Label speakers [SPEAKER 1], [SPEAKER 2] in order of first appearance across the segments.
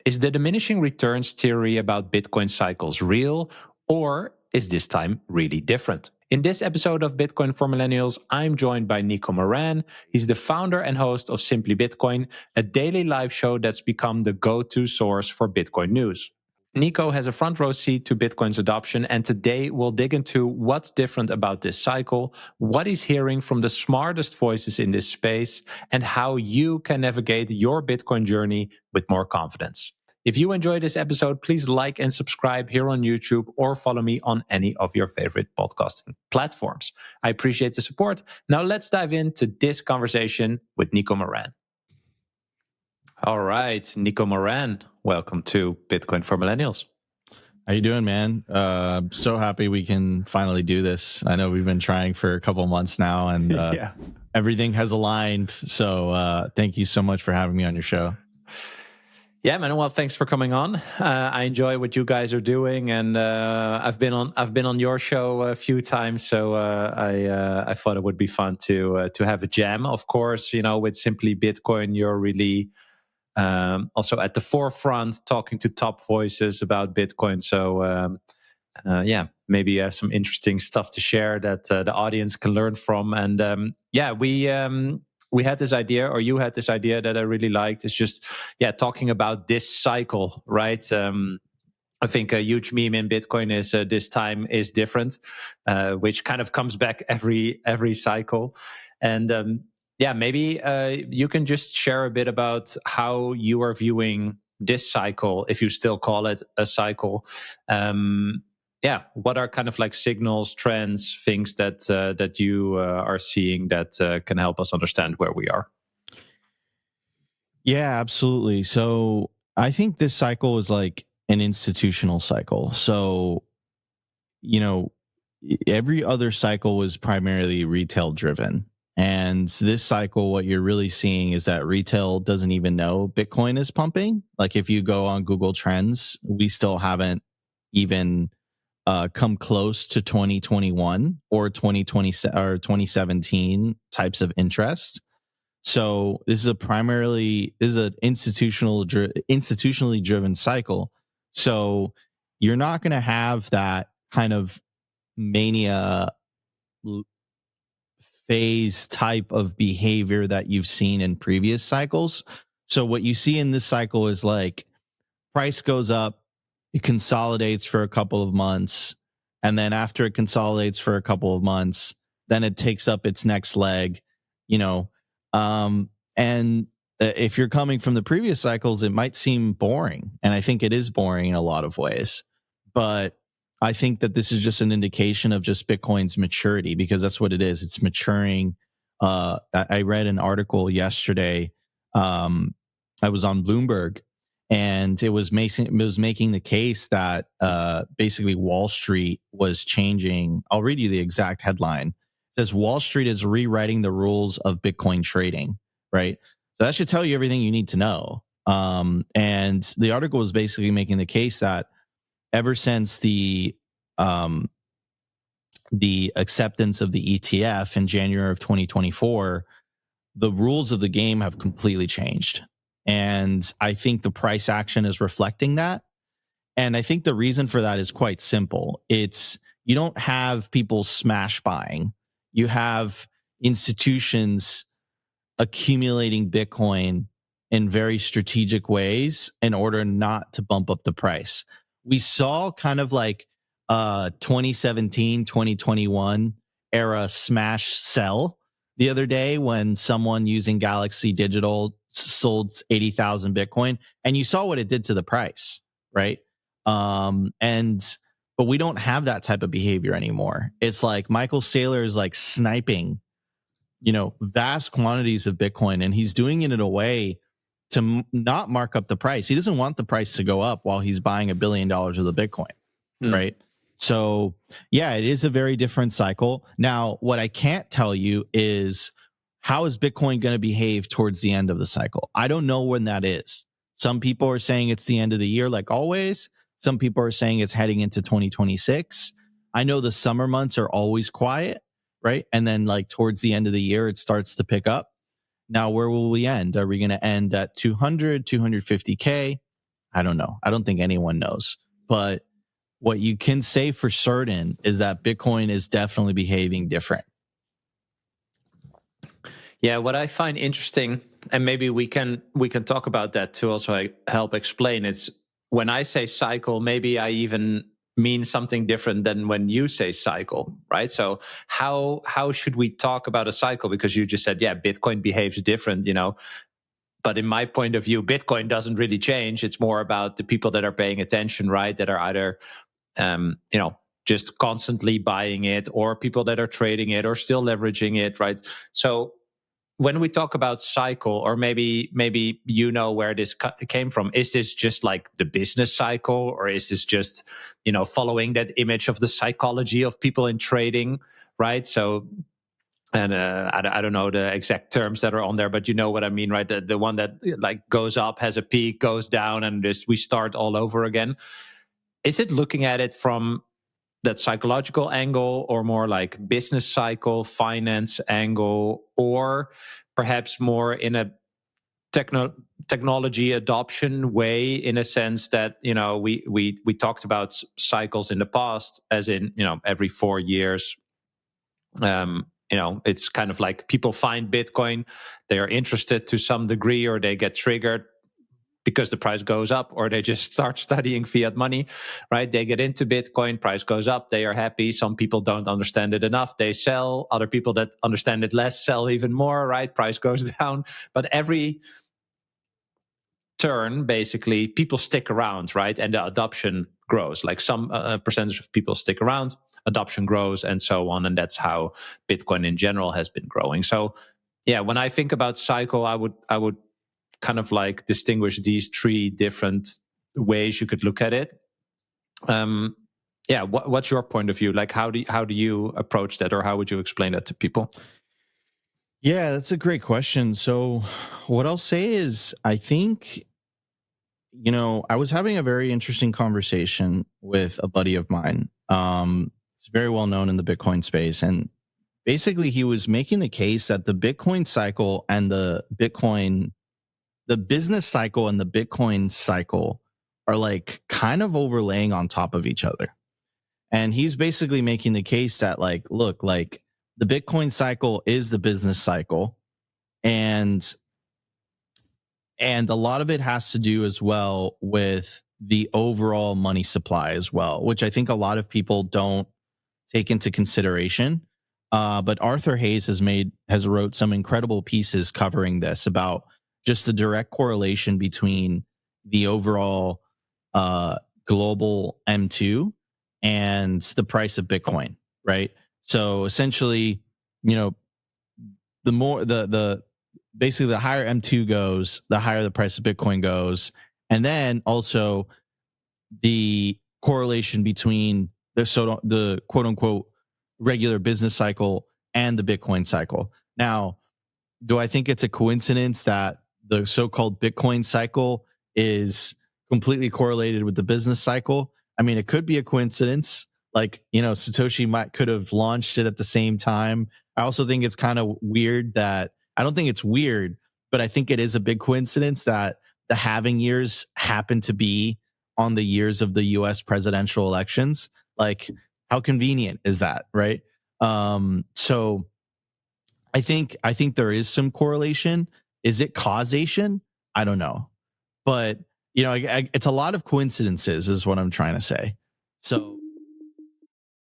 [SPEAKER 1] Is the diminishing returns theory about Bitcoin cycles real, or is this time really different? In this episode of Bitcoin for Millennials, I'm joined by Nico Moran. He's the founder and host of Simply Bitcoin, a daily live show that's become the go-to source for Bitcoin news. Nico has a front row seat to Bitcoin's adoption, and today we'll dig into what's different about this cycle, what he's hearing from the smartest voices in this space, and how you can navigate your Bitcoin journey with more confidence. If you enjoyed this episode, please like and subscribe here on YouTube or follow me on any of your favorite podcasting platforms. I appreciate the support. Now let's dive into this conversation with Nico Moran. All right, Nico Moran, welcome to Bitcoin for Millennials.
[SPEAKER 2] How you doing, man? So happy we can finally do this. I know we've been trying for a couple months now, and everything has aligned. So thank you so much for having me on your show.
[SPEAKER 1] Yeah, man. Well, thanks for coming on. I enjoy what you guys are doing, and I've been on your show a few times, so I thought it would be fun to have a jam. Of course, you know, with Simply Bitcoin, you're really also at the forefront, talking to top voices about Bitcoin. So yeah, maybe some interesting stuff to share that the audience can learn from. And we had this idea, or you had this idea that I really liked. It's just talking about this cycle, right? I think a huge meme in Bitcoin is this time is different, which kind of comes back every cycle. And maybe you can just share a bit about how you are viewing this cycle, if you still call it a cycle. What are kind of like signals, trends, things that you are seeing that can help us understand where we are?
[SPEAKER 2] Yeah, absolutely. So I think this cycle is like an institutional cycle. So, you know, every other cycle was primarily retail driven. And this cycle, what you're really seeing is that retail doesn't even know Bitcoin is pumping. Like if you go on Google Trends, we still haven't even come close to 2021 or 2020 or 2017 types of interest. So this is an institutionally driven cycle. So you're not going to have that kind of mania phase type of behavior that you've seen in previous cycles. So what you see in this cycle is like price goes up, it consolidates for a couple of months, and then after it consolidates for a couple of months, then it takes up its next leg, you know. And if you're coming from the previous cycles, it might seem boring, and I think it is boring in a lot of ways. But I think that this is just an indication of just Bitcoin's maturity, because that's what it is. It's maturing. I read an article yesterday. I was on Bloomberg, and it was making the case that basically Wall Street was changing. I'll read you the exact headline. It says Wall Street is rewriting the rules of Bitcoin trading, right? So that should tell you everything you need to know. And the article was basically making the case that ever since the acceptance of the ETF in January of 2024, the rules of the game have completely changed. And I think the price action is reflecting that. And I think the reason for that is quite simple. It's you don't have people smash buying. You have institutions accumulating Bitcoin in very strategic ways in order not to bump up the price. We saw kind of like 2017, 2021 era smash sell the other day when someone using Galaxy Digital sold 80,000 Bitcoin, and you saw what it did to the price, right? But we don't have that type of behavior anymore. It's like Michael Saylor is like sniping, vast quantities of Bitcoin, and he's doing it in a way to not mark up the price. He doesn't want the price to go up while he's buying $1 billion of the Bitcoin, right? So yeah, it is a very different cycle. Now, what I can't tell you is how is Bitcoin going to behave towards the end of the cycle? I don't know when that is. Some people are saying it's the end of the year, like always. Some people are saying it's heading into 2026. I know the summer months are always quiet, right? And then like towards the end of the year, it starts to pick up. Now, where will we end? Are we going to end at 200, 250K? I don't know. I don't think anyone knows. But what you can say for certain is that Bitcoin is definitely behaving different.
[SPEAKER 1] Yeah, what I find interesting, and maybe we can talk about that to also help explain, is when I say cycle, maybe I even mean something different than when you say cycle, right? So how should we talk about a cycle? Because you just said, yeah, Bitcoin behaves different, but in my point of view, Bitcoin doesn't really change. It's more about the people that are paying attention, right? That are either just constantly buying it, or people that are trading it or still leveraging it, right? So when we talk about cycle, or maybe where this came from, is this just like the business cycle, or is this just following that image of the psychology of people in trading, right? So, and I don't know the exact terms that are on there, but you know what I mean, right? The one that like goes up, has a peak, goes down, and just we start all over again. Is it looking at it from that psychological angle, or more like business cycle, finance angle, or perhaps more in a technology adoption way, in a sense that we talked about cycles in the past, as in every 4 years. It's kind of like people find Bitcoin, they are interested to some degree, or they get triggered because the price goes up, or they just start studying fiat money, right? They get into Bitcoin, price goes up, they are happy. Some people don't understand it enough, they sell. Other people that understand it less sell even more, right? Price goes down. But every turn, basically, people stick around, right? And the adoption grows. Like some percentage of people stick around, adoption grows, and so on. And that's how Bitcoin in general has been growing. So yeah, when I think about cycle, I would kind of like distinguish these three different ways you could look at it. What's your point of view? Like, how do you approach that, or how would you explain that to people?
[SPEAKER 2] Yeah, that's a great question. So, what I'll say is, I think, I was having a very interesting conversation with a buddy of mine. It's very well known in the Bitcoin space. And basically, he was making the case that the Bitcoin cycle and the business cycle and the Bitcoin cycle are like kind of overlaying on top of each other. And he's basically making the case that, like, look, like the Bitcoin cycle is the business cycle. And a lot of it has to do as well with the overall money supply as well, which I think a lot of people don't take into consideration. But Arthur Hayes has wrote some incredible pieces covering this, about just the direct correlation between the overall global M2 and the price of Bitcoin, right? So essentially, the more the basically the higher M2 goes, the higher the price of Bitcoin goes. And then also the correlation between the quote unquote regular business cycle and the Bitcoin cycle. Now, do I think it's a coincidence that the so-called Bitcoin cycle is completely correlated with the business cycle? I mean, it could be a coincidence. Like, Satoshi could have launched it at the same time. I also think it's kind of weird that I don't think it's weird, but I think it is a big coincidence that the halving years happen to be on the years of the US presidential elections. Like, how convenient is that, right? So I think there is some correlation. Is it causation? I don't know, but it's a lot of coincidences, is what I'm trying to say. So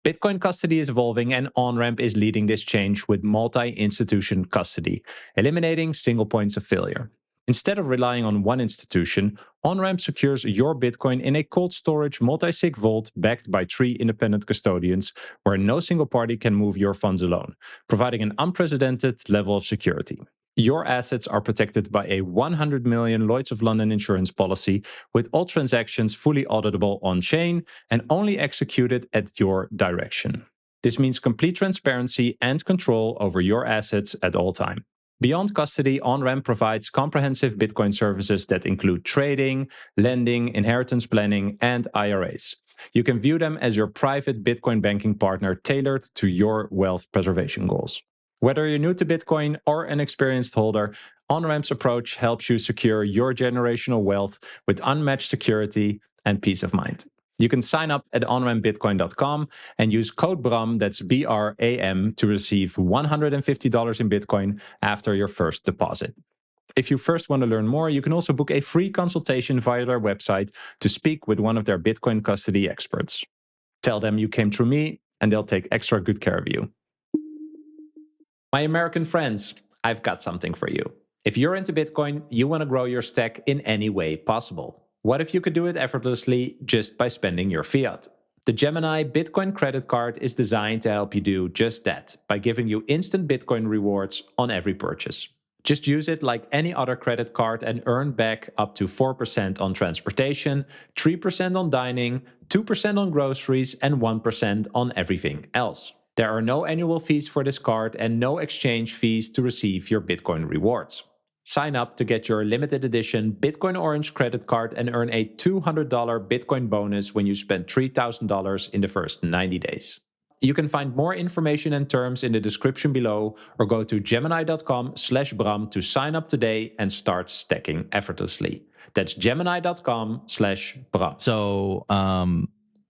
[SPEAKER 1] Bitcoin custody is evolving, and OnRamp is leading this change with multi-institution custody, eliminating single points of failure. Instead of relying on one institution, OnRamp secures your Bitcoin in a cold storage multi-sig vault backed by 3 independent custodians, where no single party can move your funds alone, providing an unprecedented level of security. Your assets are protected by a 100 million Lloyd's of London insurance policy, with all transactions fully auditable on-chain and only executed at your direction. This means complete transparency and control over your assets at all times. Beyond custody, OnRamp provides comprehensive Bitcoin services that include trading, lending, inheritance planning, and IRAs. You can view them as your private Bitcoin banking partner tailored to your wealth preservation goals. Whether you're new to Bitcoin or an experienced holder, OnRamp's approach helps you secure your generational wealth with unmatched security and peace of mind. You can sign up at onrampbitcoin.com and use code BRAM, that's BRAM, to receive $150 in Bitcoin after your first deposit. If you first want to learn more, you can also book a free consultation via their website to speak with one of their Bitcoin custody experts. Tell them you came through me, and they'll take extra good care of you. My American friends, I've got something for you. If you're into Bitcoin, you want to grow your stack in any way possible. What if you could do it effortlessly just by spending your fiat? The Gemini Bitcoin credit card is designed to help you do just that by giving you instant Bitcoin rewards on every purchase. Just use it like any other credit card and earn back up to 4% on transportation, 3% on dining, 2% on groceries, and 1% on everything else. There are no annual fees for this card and no exchange fees to receive your Bitcoin rewards. Sign up to get your limited edition Bitcoin Orange credit card and earn a $200 Bitcoin bonus when you spend $3,000 in the first 90 days. You can find more information and terms in the description below, or go to gemini.com/Bram to sign up today and start stacking effortlessly. That's gemini.com/Bram.
[SPEAKER 2] So,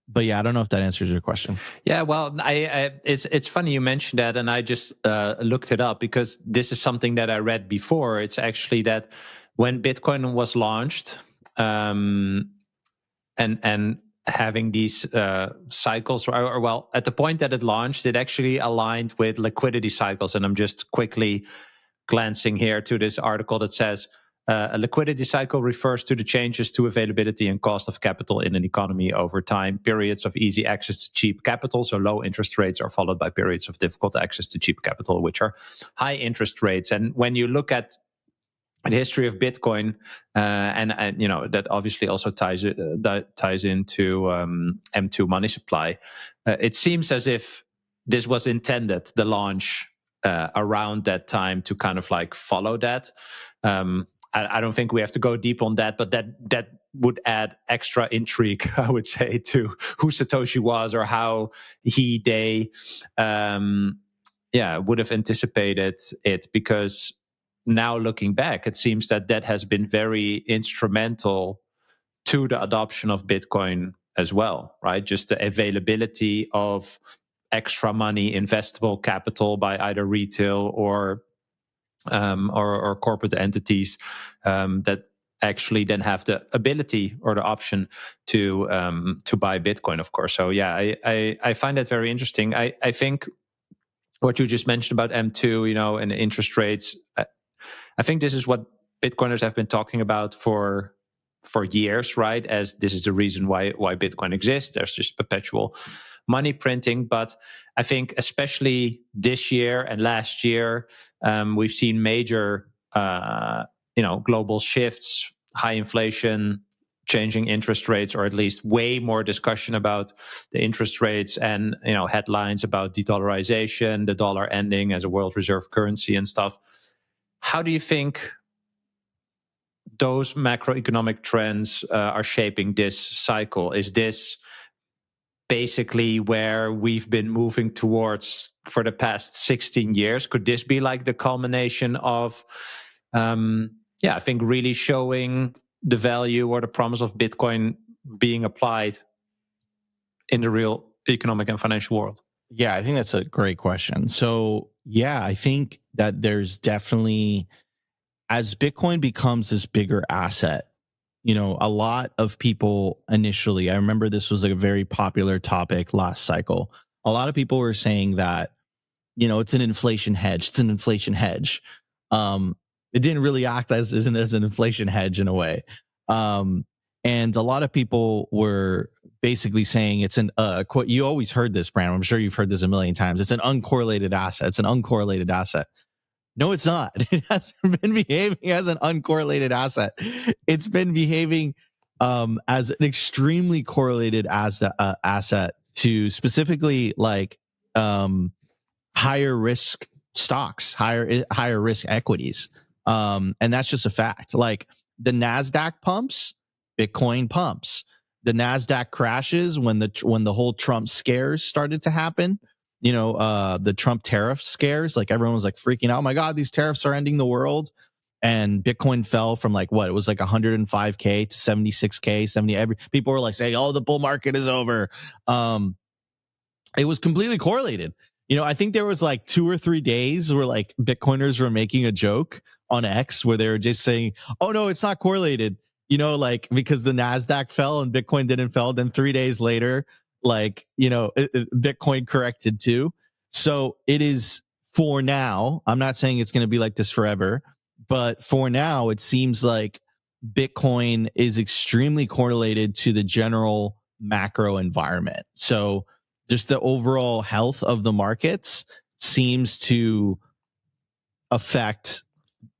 [SPEAKER 2] but yeah, I don't know if that answers your question.
[SPEAKER 1] Yeah, well, it's funny you mentioned that, and I just looked it up because this is something that I read before. It's actually that when Bitcoin was launched, and having these cycles, or well, at the point that it launched, it actually aligned with liquidity cycles. And I'm just quickly glancing here to this article that says a liquidity cycle refers to the changes to availability and cost of capital in an economy over time. Periods of easy access to cheap capital, so low interest rates, are followed by periods of difficult access to cheap capital, which are high interest rates. And when you look at the history of Bitcoin, and you know that obviously also ties into M2 money supply. It seems as if this was intended, the launch around that time, to kind of like follow that. I don't think we have to go deep on that, but that would add extra intrigue, I would say, to who Satoshi was or how they would have anticipated it, because now looking back, it seems that has been very instrumental to the adoption of Bitcoin as well, right? Just the availability of extra money, investable capital by either retail or corporate entities that actually then have the ability or the option to buy Bitcoin, of course. So yeah, I find that very interesting. I think what you just mentioned about M2, and the interest rates, I think this is what Bitcoiners have been talking about for years, right? As this is the reason why Bitcoin exists. There's just perpetual money printing. But I think especially this year and last year, we've seen major, global shifts, high inflation, changing interest rates, or at least way more discussion about the interest rates, and headlines about de-dollarization, the dollar ending as a world reserve currency and stuff. How do you think those macroeconomic trends are shaping this cycle? Is this basically where we've been moving towards for the past 16 years? Could this be like the culmination of, I think, really showing the value or the promise of Bitcoin being applied in the real economic and financial world?
[SPEAKER 2] Yeah, I think that's a great question. So yeah, I think that there's definitely, as Bitcoin becomes this bigger asset, a lot of people initially, I remember this was like a very popular topic last cycle. A lot of people were saying that, it's an inflation hedge. It's an inflation hedge. It didn't really act as an inflation hedge in a way. And a lot of people were basically saying it's an quote. You always heard this, Brandon. I'm sure you've heard this a million times. It's an uncorrelated asset. It's an uncorrelated asset. No, it's not. It hasn't been behaving as an uncorrelated asset. It's been behaving as an extremely correlated asset to specifically like higher risk stocks, higher risk equities, and that's just a fact. Like the Nasdaq pumps, Bitcoin pumps. The Nasdaq crashes when the whole Trump scares started to happen. the Trump tariff scares, like everyone was like freaking out. Oh my God, these tariffs are ending the world. And Bitcoin fell from like what? It was like 105K to 76K, 70. People were like saying, oh, the bull market is over. It was completely correlated. I think there was like 2 or 3 days where like Bitcoiners were making a joke on X where they were just saying, oh no, it's not correlated, like because the NASDAQ fell and Bitcoin didn't fall. Then 3 days later, like, Bitcoin corrected too. So it is, for now, I'm not saying it's going to be like this forever, but for now, it seems like Bitcoin is extremely correlated to the general macro environment. So just the overall health of the markets seems to affect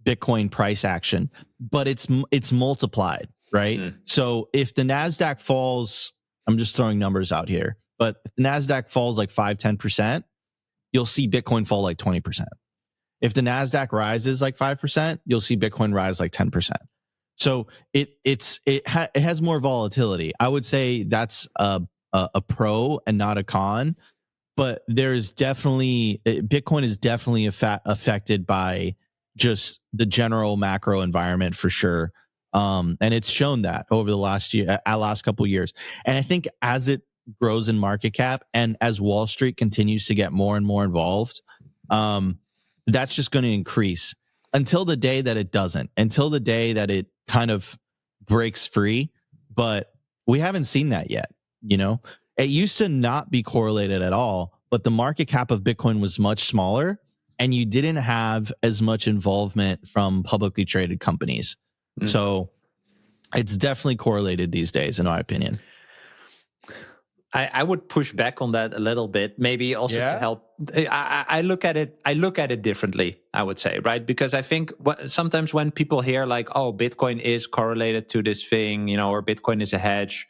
[SPEAKER 2] Bitcoin price action, but it's multiplied, right? So if the NASDAQ falls, I'm just throwing numbers out here, but if the NASDAQ falls like 5-10%, you'll see Bitcoin fall like 20%. If the NASDAQ rises like 5%, you'll see Bitcoin rise like 10%. So it has more volatility. I would say that's a pro and not a con, but there's definitely, Bitcoin is definitely affected by just the general macro environment for sure. And it's shown that over the last couple of years. And I think as it grows in market cap and as Wall Street continues to get more and more involved, that's just going to increase until the day that it doesn't, until the day that it kind of breaks free. But we haven't seen that yet. It used to not be correlated at all, but the market cap of Bitcoin was much smaller and you didn't have as much involvement from publicly traded companies. So it's definitely correlated these days, in my opinion.
[SPEAKER 1] I would push back on that a little bit, maybe also to help. I look at it differently, I would say, right? Because I think sometimes when people hear like, oh, Bitcoin is correlated to this thing, or Bitcoin is a hedge,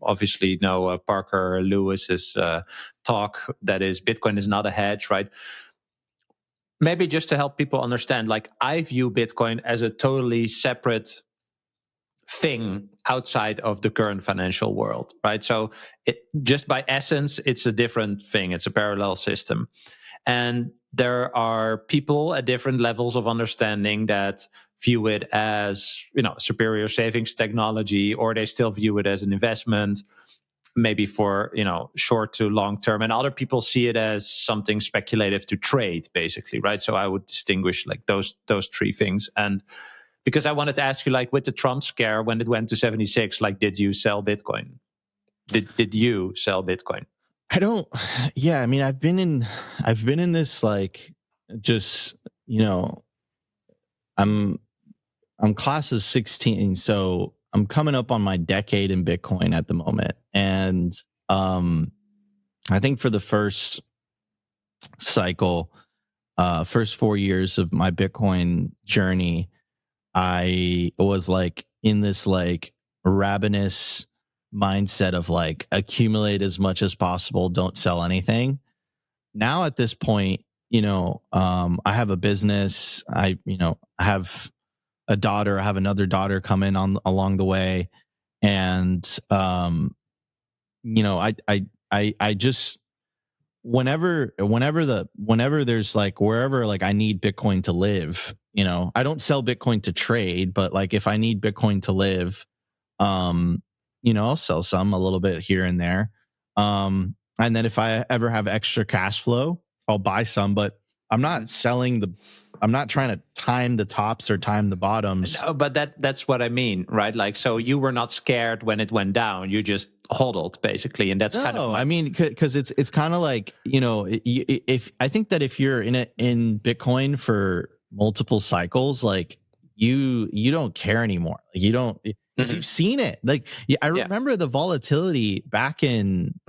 [SPEAKER 1] obviously know Parker Lewis's talk that is Bitcoin is not a hedge, right? Maybe just to help people understand, like I view Bitcoin as a totally separate thing outside of the current financial world, right? So just by essence, it's a different thing. It's a parallel system. And there are people at different levels of understanding that view it as, superior savings technology, or they still view it as an investment, maybe for, short to long term. And other people see it as something speculative to trade, basically, right? So I would distinguish like those 3 things. And because I wanted to ask you, like with the Trump scare, when it went to 76, like, did you sell Bitcoin? Did you sell Bitcoin?
[SPEAKER 2] I don't. Yeah, I mean, I've been in this like, just I'm class of 16, so I'm coming up on my decade in Bitcoin at the moment, and I think for the first cycle, first 4 years of my Bitcoin journey, I was like in this like ravenous mindset of like accumulate as much as possible, don't sell anything. Now at this point, I have a business. I have a daughter. I have another daughter coming on along the way, and I just whenever there's like wherever like I need Bitcoin to live, I don't sell Bitcoin to trade, but like if I need Bitcoin to live, I'll sell some a little bit here and there. And then if I ever have extra cash flow, I'll buy some, but I'm not I'm not trying to time the tops or time the bottoms.
[SPEAKER 1] No, but that's what I mean, right? Like, so you were not scared when it went down. You just hodled, basically, and that's kind of.
[SPEAKER 2] I mean, because it's kind of like if I think that if you're in Bitcoin for multiple cycles, like you don't care anymore. Like, you don't. Because you've seen it. Like, I remember the volatility back in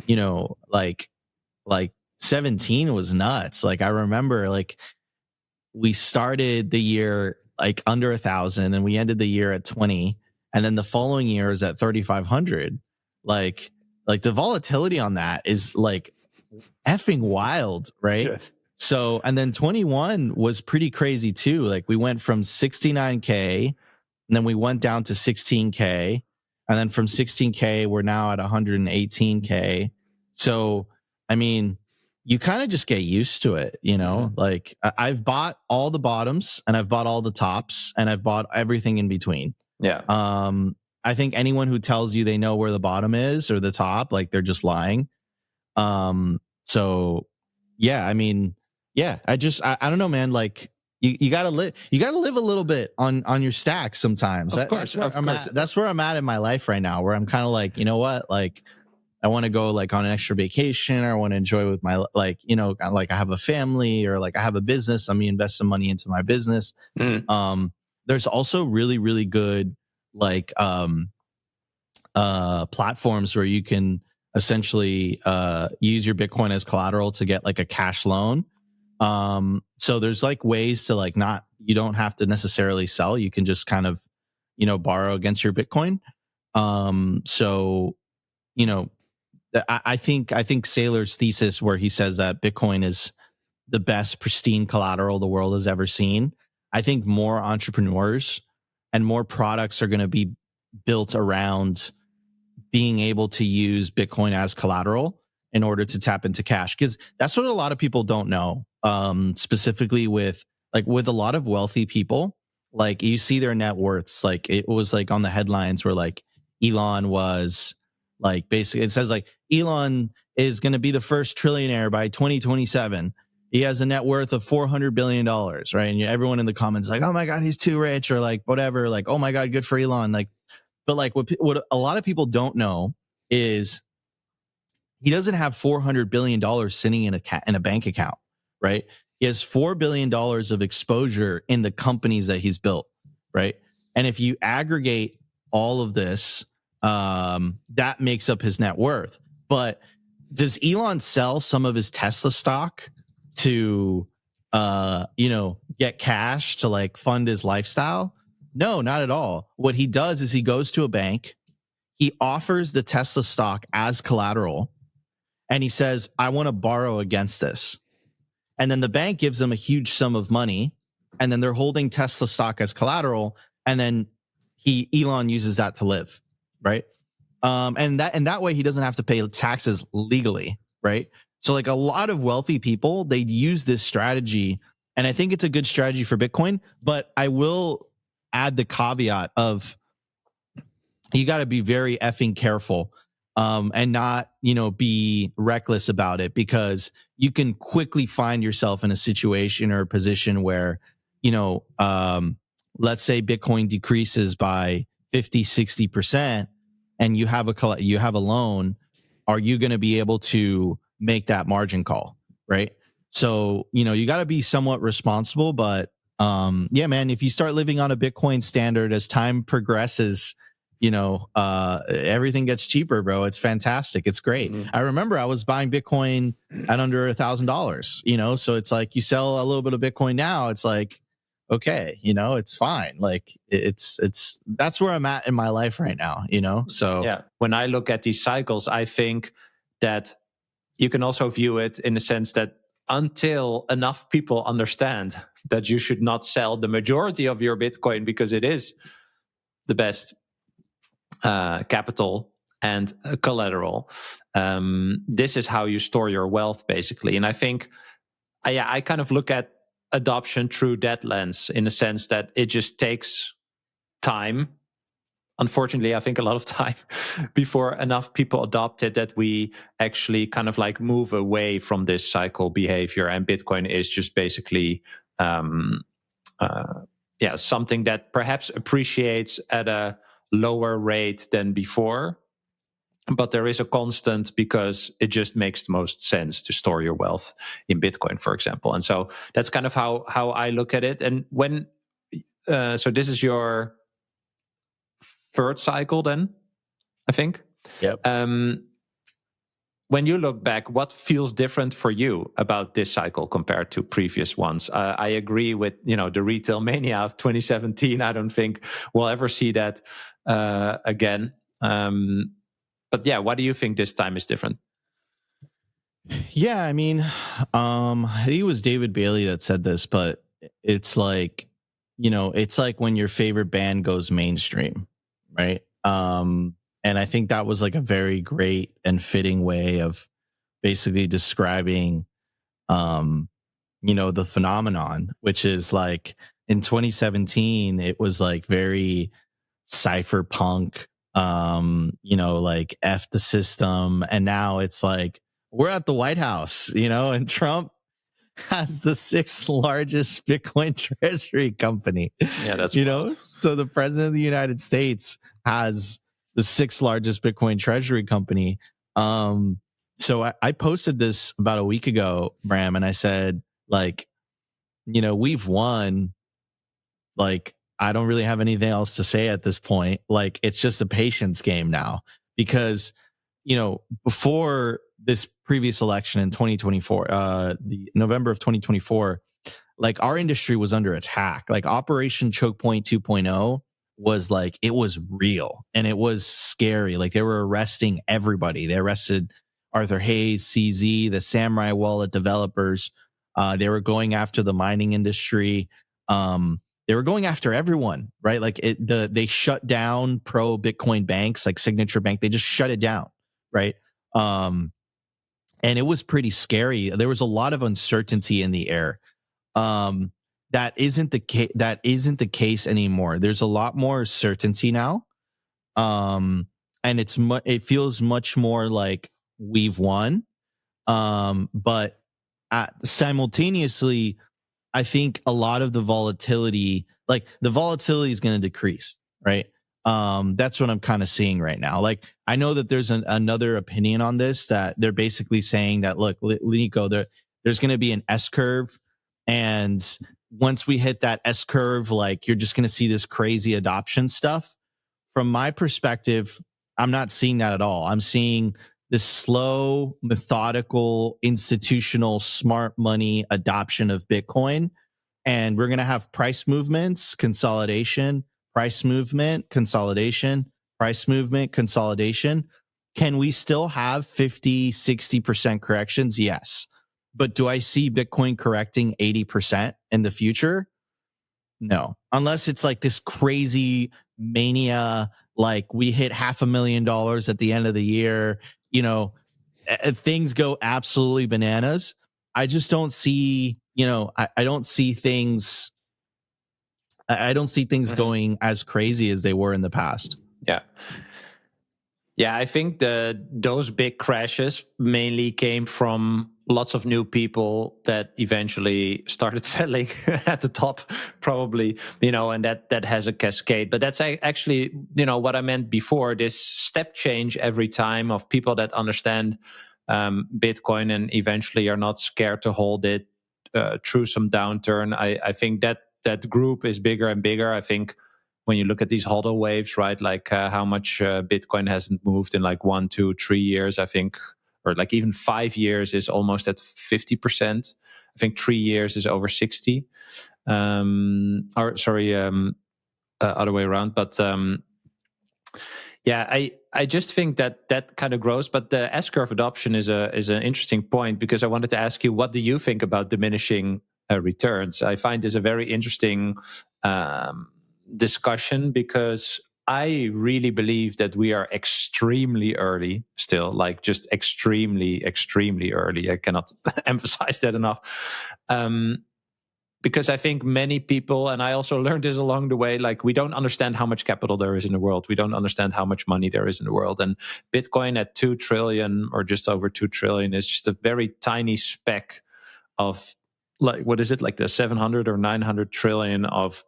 [SPEAKER 2] like 17 was nuts. Like I remember like. We started the year like under 1,000 and we ended the year at 20. And then the following year is at 3,500. Like the volatility on that is like effing wild, right?
[SPEAKER 1] Yes.
[SPEAKER 2] So, and then 21 was pretty crazy too. Like we went from 69K and then we went down to 16K. And then from 16K, we're now at 118K. So, I mean, you kind of just get used to it, you know? Like I've bought all the bottoms and I've bought all the tops and I've bought everything in between.
[SPEAKER 1] Yeah.
[SPEAKER 2] I think anyone who tells you they know where the bottom is or the top, like they're just lying. So yeah, I mean, yeah, I don't know, man. Like you gotta live a little bit on your stacks sometimes.
[SPEAKER 1] Of course.
[SPEAKER 2] That's where I'm at in my life right now, where I'm kind of like, you know what, like I want to go like on an extra vacation, or I want to enjoy with my, like, you know, like I have a family or like I have a business. Let me invest some money into my business. There's also really, really good like platforms where you can essentially use your Bitcoin as collateral to get like a cash loan. So there's like ways to like not, you don't have to necessarily sell. You can just kind of, you know, borrow against your Bitcoin. So, you know, I think Saylor's thesis where he says that Bitcoin is the best pristine collateral the world has ever seen. I think more entrepreneurs and more products are going to be built around being able to use Bitcoin as collateral in order to tap into cash, because that's what a lot of people don't know. Specifically with a lot of wealthy people, like you see their net worths, like it was like on the headlines where like Elon was like, basically it says like Elon is going to be the first trillionaire by 2027. He has a net worth of $400 billion, right? And everyone in the comments like, oh my God, he's too rich, or like whatever, like, oh my God, good for Elon. Like, but like what a lot of people don't know is he doesn't have $400 billion sitting in a bank account, right? He has $4 billion of exposure in the companies that he's built, right? And if you aggregate all of this, that makes up his net worth. But does Elon sell some of his Tesla stock to, you know, get cash to like fund his lifestyle? No, not at all. What he does is he goes to a bank, he offers the Tesla stock as collateral, and he says, I want to borrow against this. And then the bank gives them a huge sum of money, and then they're holding Tesla stock as collateral, and then Elon uses that to live, right? And that way he doesn't have to pay taxes legally, right? So like a lot of wealthy people, they use this strategy, and I think it's a good strategy for Bitcoin, but I will add the caveat of you got to be very effing careful, and not, you know, be reckless about it, because you can quickly find yourself in a situation or a position where, you know, let's say Bitcoin decreases by 50, 60% and you have a loan. Are you going to be able to make that margin call? Right. So, you know, you got to be somewhat responsible, but yeah, man, if you start living on a Bitcoin standard as time progresses, you know, everything gets cheaper, bro. It's fantastic. It's great. I remember I was buying Bitcoin at under $1,000, you know, so it's like you sell a little bit of Bitcoin now. It's like, okay, you know, it's fine. Like it's that's where I'm at in my life right now, you know? So
[SPEAKER 1] yeah, when I look at these cycles, I think that you can also view it in the sense that until enough people understand that you should not sell the majority of your Bitcoin because it is the best capital and collateral, this is how you store your wealth, basically. And I think, I kind of look at adoption through that lens, in the sense that it just takes time. Unfortunately, I think a lot of time before enough people adopt it that we actually kind of like move away from this cycle behavior. And Bitcoin is just basically, something that perhaps appreciates at a lower rate than before. But there is a constant because it just makes the most sense to store your wealth in Bitcoin, for example. And so that's kind of how I look at it. And when, so this is your third cycle then, I think.
[SPEAKER 2] yep.
[SPEAKER 1] When you look back, what feels different for you about this cycle compared to previous ones? I agree with, you know, the retail mania of 2017. I don't think we'll ever see that again. But yeah, what do you think this time is different?
[SPEAKER 2] Yeah, I mean, I think it was David Bailey that said this, but it's like, you know, it's like when your favorite band goes mainstream, right? And I think that was like a very great and fitting way of basically describing, the phenomenon, which is like in 2017, it was like very cypherpunk, like F the system. And now it's like, we're at the White House, and Trump has the sixth largest Bitcoin treasury company.
[SPEAKER 1] Yeah, that's wild.
[SPEAKER 2] So the president of the United States has the sixth largest Bitcoin treasury company. So I posted this about a week ago, Bram, and I said, like, we've won. Like, I don't really have anything else to say at this point. Like, it's just a patience game now because, before this previous election in 2024, the November of 2024, like our industry was under attack. Like Operation Choke Point 2.0 was like, it was real and it was scary. Like they were arresting everybody. They arrested Arthur Hayes, CZ, the Samurai Wallet developers. They were going after the mining industry. They were going after everyone, right? Like they shut down pro Bitcoin banks like Signature Bank. They just shut it down, right? And it was pretty scary. There was a lot of uncertainty in the air. That isn't the case. That isn't the case anymore. There's a lot more certainty now. And it feels much more like we've won. But simultaneously, I think a lot of the volatility is going to decrease, right? That's what I'm kind of seeing right now. Like, I know that there's another opinion on this that they're basically saying that, look, Nico, there's going to be an S curve. And once we hit that S curve, like, you're just going to see this crazy adoption stuff. From my perspective, I'm not seeing that at all. I'm seeing this slow, methodical, institutional, smart money adoption of Bitcoin. And we're going to have price movements, consolidation, price movement, consolidation, price movement, consolidation. Can we still have 50, 60% corrections? Yes. But do I see Bitcoin correcting 80% in the future? No, unless it's like this crazy mania, like we hit $500,000 at the end of the year, things go absolutely bananas. I just don't see, I don't see things. I don't see things going as crazy as they were in the past.
[SPEAKER 1] Yeah. Yeah, I think those big crashes mainly came from lots of new people that eventually started selling at the top, probably, and that has a cascade. But that's actually, what I meant before, this step change every time of people that understand Bitcoin and eventually are not scared to hold it through some downturn. I think that group is bigger and bigger. I think when you look at these hodl waves, right, like how much Bitcoin hasn't moved in like 1, 2, 3 years, I think, or like even 5 years is almost at 50%. I think 3 years is over 60. Or sorry, other way around. But yeah, I just think that kind of grows. But the S-curve adoption is an interesting point, because I wanted to ask you, what do you think about diminishing returns? I find this a very interesting discussion, because I really believe that we are extremely early still, like just extremely, extremely early. I cannot emphasize that enough. Because I think many people, and I also learned this along the way, like we don't understand how much capital there is in the world. We don't understand how much money there is in the world. And Bitcoin at 2 trillion or just over 2 trillion is just a very tiny speck of, like, what is it, like the 700 or 900 trillion of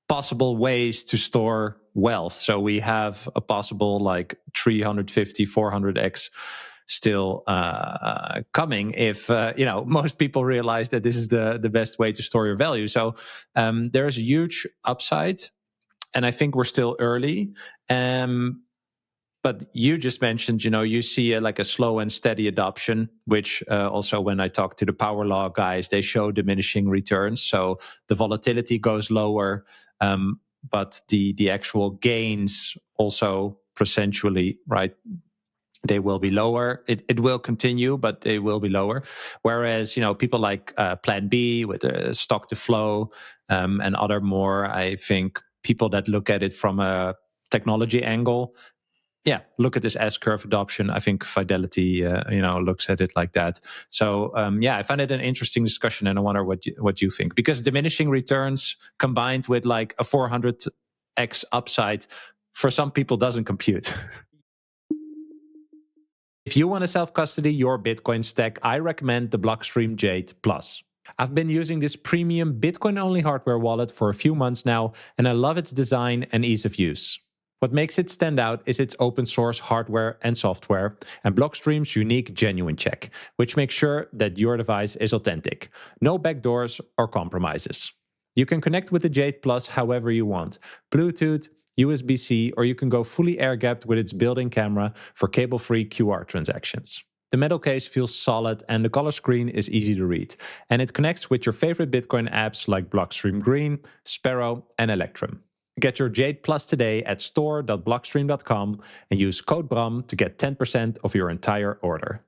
[SPEAKER 1] possible ways to store wealth. So we have a possible like 350, 400x still coming if most people realize that this is the best way to store your value. So there's a huge upside, and I think we're still early. But you just mentioned, you see like a slow and steady adoption, which also when I talk to the power law guys, they show diminishing returns. So the volatility goes lower, but the actual gains also procentually, right? They will be lower. It will continue, but they will be lower. Whereas, people like Plan B with stock to flow and other more, I think people that look at it from a technology angle, yeah, look at this S-curve adoption. I think Fidelity, looks at it like that. So yeah, I find it an interesting discussion, and I wonder what you think, because diminishing returns combined with like a 400x upside for some people doesn't compute. If you want to self-custody your Bitcoin stack, I recommend the Blockstream Jade Plus. I've been using this premium Bitcoin-only hardware wallet for a few months now, and I love its design and ease of use. What makes it stand out is its open source hardware and software, and Blockstream's unique genuine check, which makes sure that your device is authentic. No backdoors or compromises. You can connect with the Jade Plus however you want: Bluetooth, USB-C, or you can go fully air-gapped with its built-in camera for cable-free QR transactions. The metal case feels solid and the color screen is easy to read, and it connects with your favorite Bitcoin apps like Blockstream Green, Sparrow, and Electrum. Get your Jade Plus today at store.blockstream.com and use code BRAM to get 10% of your entire order.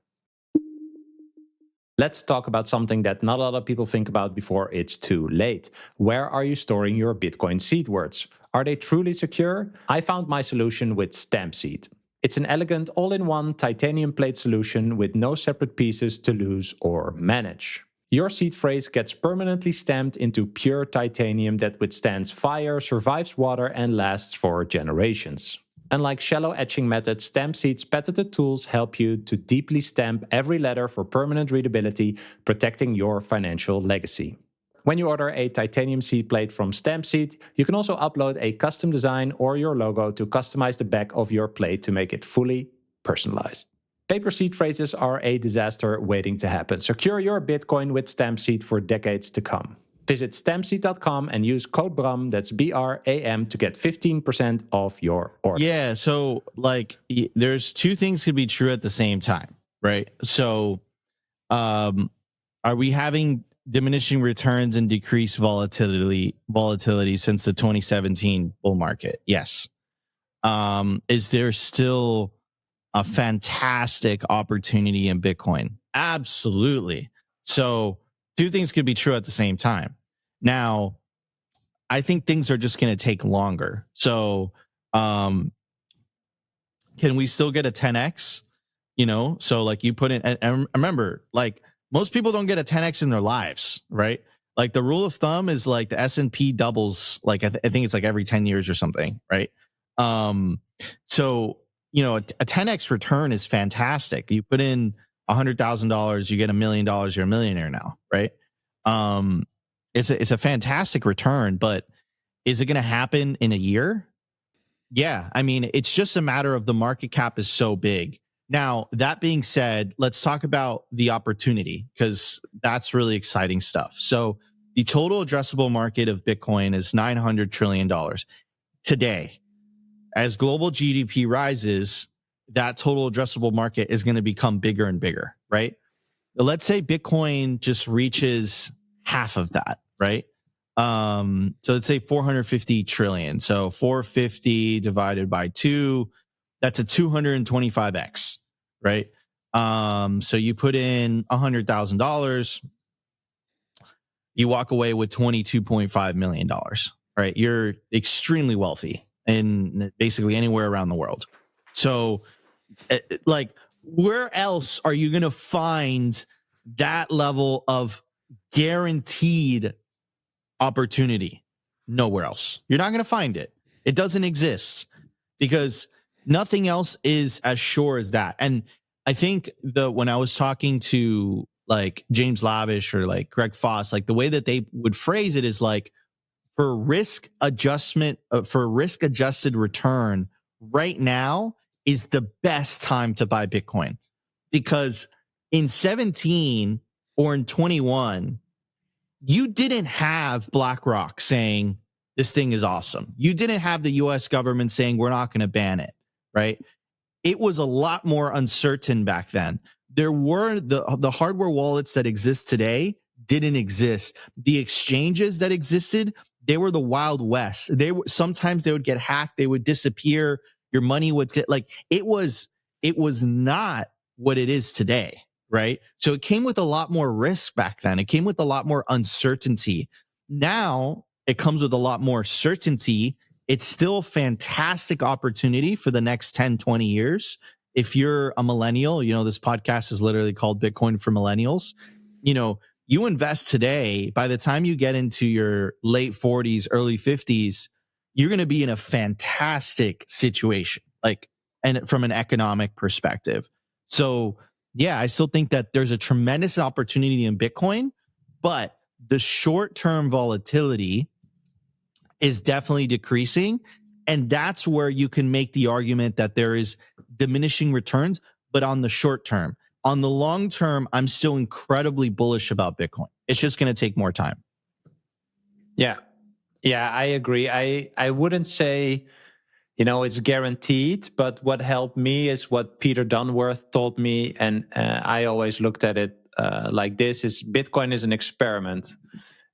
[SPEAKER 1] Let's talk about something that not a lot of people think about before it's too late. Where are you storing your Bitcoin seed words? Are they truly secure? I found my solution with StampSeed. It's an elegant all-in-one titanium plate solution with no separate pieces to lose or manage. Your seed phrase gets permanently stamped into pure titanium that withstands fire, survives water, and lasts for generations. Unlike shallow etching methods, StampSeed's patented tools help you to deeply stamp every letter for permanent readability, protecting your financial legacy. When you order a titanium seed plate from StampSeed, you can also upload a custom design or your logo to customize the back of your plate to make it fully personalized. Paper seed phrases are a disaster waiting to happen. Secure your Bitcoin with StampSeed for decades to come. Visit stampseed.com and use code BRAM, that's BRAM, to get 15% off your order.
[SPEAKER 2] Yeah, so like there's two things could be true at the same time, right? So are we having diminishing returns and decreased volatility since the 2017 bull market? Yes. Is there still a fantastic opportunity in Bitcoin? Absolutely. So two things could be true at the same time. Now, I think things are just going to take longer. So can we still get a 10x? So like you put in, and remember, like most people don't get a 10x in their lives, right? Like the rule of thumb is like the S&P doubles, like I think it's like every 10 years or something, right? So a 10x return is fantastic. You put in $100,000, you get $1 million, you're a millionaire now, right? It's a fantastic return, but is it going to happen in a year? Yeah, I mean, it's just a matter of the market cap is so big. Now, that being said, let's talk about the opportunity, because that's really exciting stuff. So the total addressable market of Bitcoin is $900 trillion today. As global GDP rises, that total addressable market is going to become bigger and bigger, right? Let's say Bitcoin just reaches half of that, right? So let's say 450 trillion. So 450 divided by 2, that's a 225x, right? So you put in $100,000, you walk away with $22.5 million, right? You're extremely wealthy in basically anywhere around the world. So like, where else are you going to find that level of guaranteed opportunity? Nowhere else. You're not going to find it. It doesn't exist, because nothing else is as sure as that. And I think when I was talking to like James Lavish or like Greg Foss, like the way that they would phrase it is like, for risk adjusted return right now is the best time to buy Bitcoin, because in 17 or in 21, you didn't have BlackRock saying this thing is awesome. You didn't have the US government saying we're not going to ban it, right? It was a lot more uncertain back then. There were the hardware wallets that exist today didn't exist. The exchanges that existed, they were the Wild West. Sometimes they would get hacked, they would disappear, your money would get it was not what it is today, right? So it came with a lot more risk back then. It came with a lot more uncertainty. Now it comes with a lot more certainty it's still a fantastic opportunity for the next 10, 20 years. If you're a millennial, this podcast is literally called Bitcoin for Millennials. You invest today, by the time you get into your late 40s, early 50s, you're going to be in a fantastic situation, and from an economic perspective. So, yeah, I still think that there's a tremendous opportunity in Bitcoin, but the short-term volatility is definitely decreasing. And that's where you can make the argument that there is diminishing returns, but on the short term. On the long term, I'm still incredibly bullish about Bitcoin. It's just going to take more time.
[SPEAKER 1] Yeah, I agree. I wouldn't say, it's guaranteed, but what helped me is what Peter Dunworth told me. And I always looked at it like this: is Bitcoin is an experiment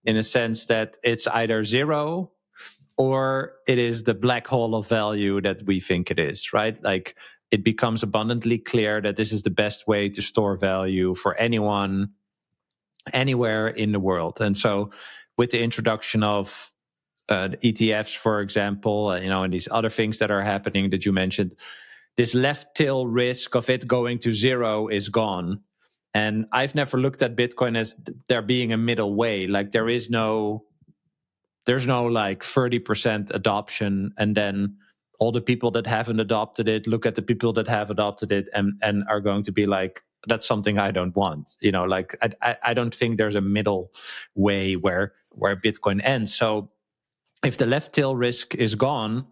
[SPEAKER 1] in a sense that it's either zero or it is the black hole of value that we think it is, right? Like, it becomes abundantly clear that this is the best way to store value for anyone, anywhere in the world. And so with the introduction of the ETFs, for example, and these other things that are happening that you mentioned, this left tail risk of it going to zero is gone. And I've never looked at Bitcoin as there being a middle way. Like, there's no like 30% adoption, and then all the people that haven't adopted it look at the people that have adopted it and are going to be like, that's something I don't want. Like, I don't think there's a middle way where Bitcoin ends. So if the left tail risk is gone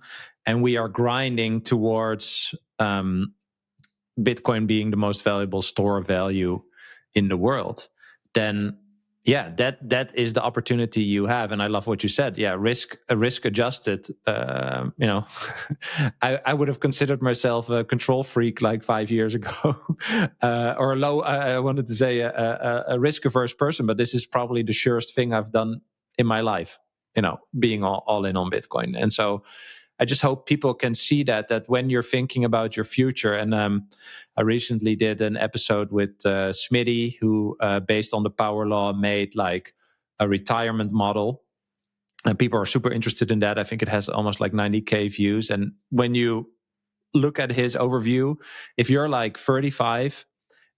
[SPEAKER 1] and we are grinding towards Bitcoin being the most valuable store of value in the world, then that is the opportunity you have. And I love what you said. Yeah, risk adjusted. I would have considered myself a control freak like 5 years ago, or I wanted to say a risk averse person. But this is probably the surest thing I've done in my life. Being all in on Bitcoin. And so I just hope people can see that when you're thinking about your future. And I recently did an episode with Smitty, who, based on the power law, made like a retirement model. And people are super interested in that. I think it has almost like 90K views. And when you look at his overview, if you're like 35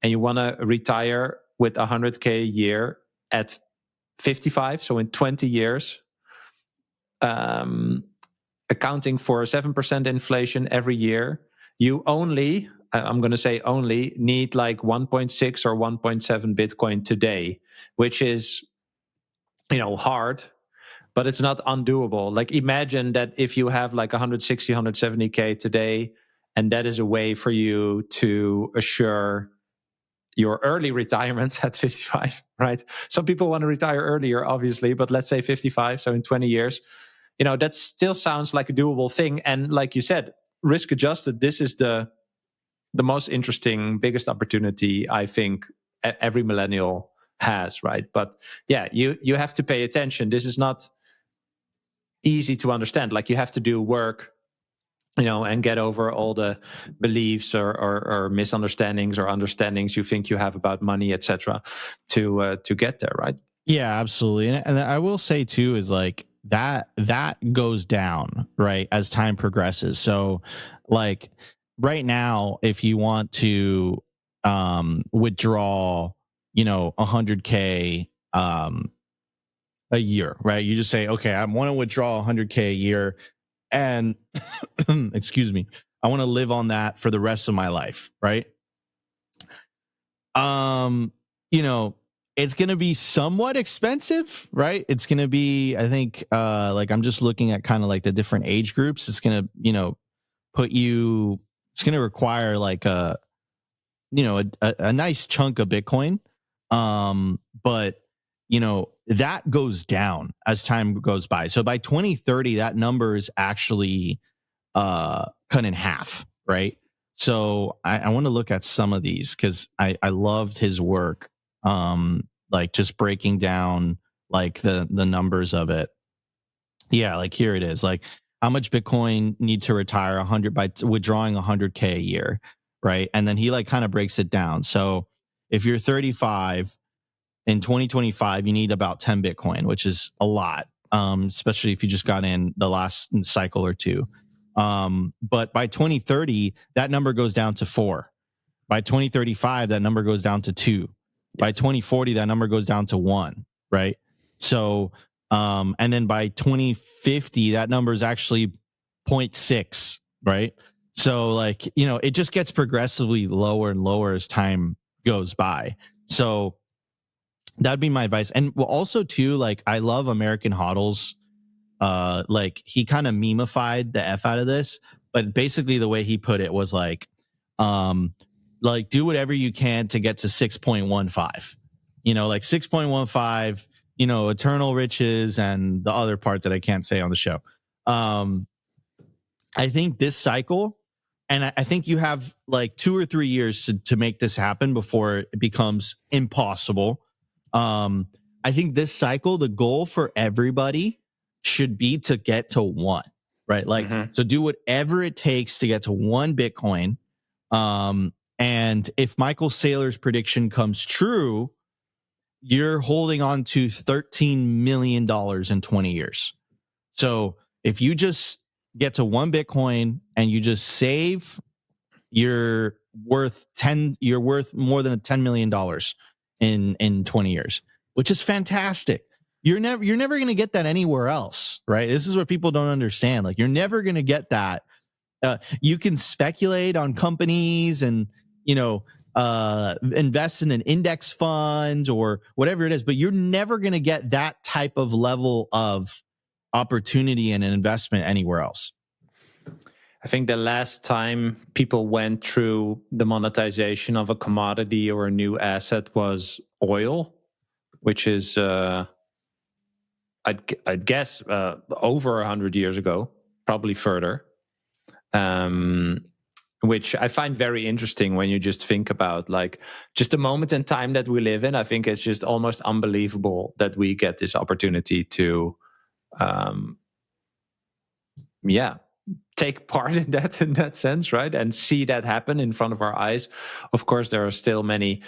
[SPEAKER 1] and you want to retire with 100K a year at 55, so in 20 years, accounting for 7% inflation every year, you only, I'm going to say only, need like 1.6 or 1.7 Bitcoin today, which is, hard, but it's not undoable. Like, imagine that if you have like 160, 170K today, and that is a way for you to assure your early retirement at 55, right? Some people want to retire earlier, obviously, but let's say 55. So in 20 years, that still sounds like a doable thing. And like you said, risk adjusted, this is the most interesting, biggest opportunity I think every millennial has, right? But yeah, you have to pay attention. This is not easy to understand. Like, you have to do work, and get over all the beliefs or misunderstandings or understandings you think you have about money, etc., to get there, right?
[SPEAKER 2] Yeah, absolutely. And I will say too is like that goes down, right, as time progresses. So like right now, if you want to withdraw, 100K a year, right? You just say, okay, I want to withdraw 100K a year, and excuse me, I want to live on that for the rest of my life, right? It's going to be somewhat expensive, right? It's going to be, I think, like I'm just looking at kind of like the different age groups. It's going to, it's going to require like a nice chunk of Bitcoin. But that goes down as time goes by. So by 2030, that number is actually cut in half, right? So I want to look at some of these because I loved his work, like just breaking down like the numbers of it. Yeah, like here it is. Like, how much Bitcoin need to retire 100 by withdrawing 100K a year, right? And then he like kind of breaks it down. So if you're 35 in 2025, you need about 10 Bitcoin, which is a lot, especially if you just got in the last cycle or two. But by 2030, that number goes down to 4. By 2035, that number goes down to 2. By 2040, that number goes down to 1, right? So, and then by 2050, that number is actually 0.6, right? So, like, it just gets progressively lower and lower as time goes by. So that'd be my advice. And also too, like, I love American Hodl's. Like, he kind of memeified the F out of this, but basically the way he put it was like do whatever you can to get to 6.15, like 6.15, eternal riches, and the other part that I can't say on the show. I think this cycle, and I think you have like 2 or 3 years to make this happen before it becomes impossible. I think this cycle, the goal for everybody should be to get to 1, right? Like, so do whatever it takes to get to 1 Bitcoin. And if Michael Saylor's prediction comes true, you're holding on to $13 million in 20 years. So if you just get to 1 Bitcoin and you just save, you're worth more than $10 million in 20 years, which is fantastic. You're never going to get that anywhere else, right? This is what people don't understand. Like, you're never going to get that. You can speculate on companies and, invest in an index fund or whatever it is, but you're never going to get that type of level of opportunity and an investment anywhere else.
[SPEAKER 1] I think the last time people went through the monetization of a commodity or a new asset was oil, which is, I'd guess, over 100 years ago, probably further. Which I find very interesting when you just think about, like, just the moment in time that we live in. I think it's just almost unbelievable that we get this opportunity to, take part in that sense, right? And see that happen in front of our eyes. Of course, there are still many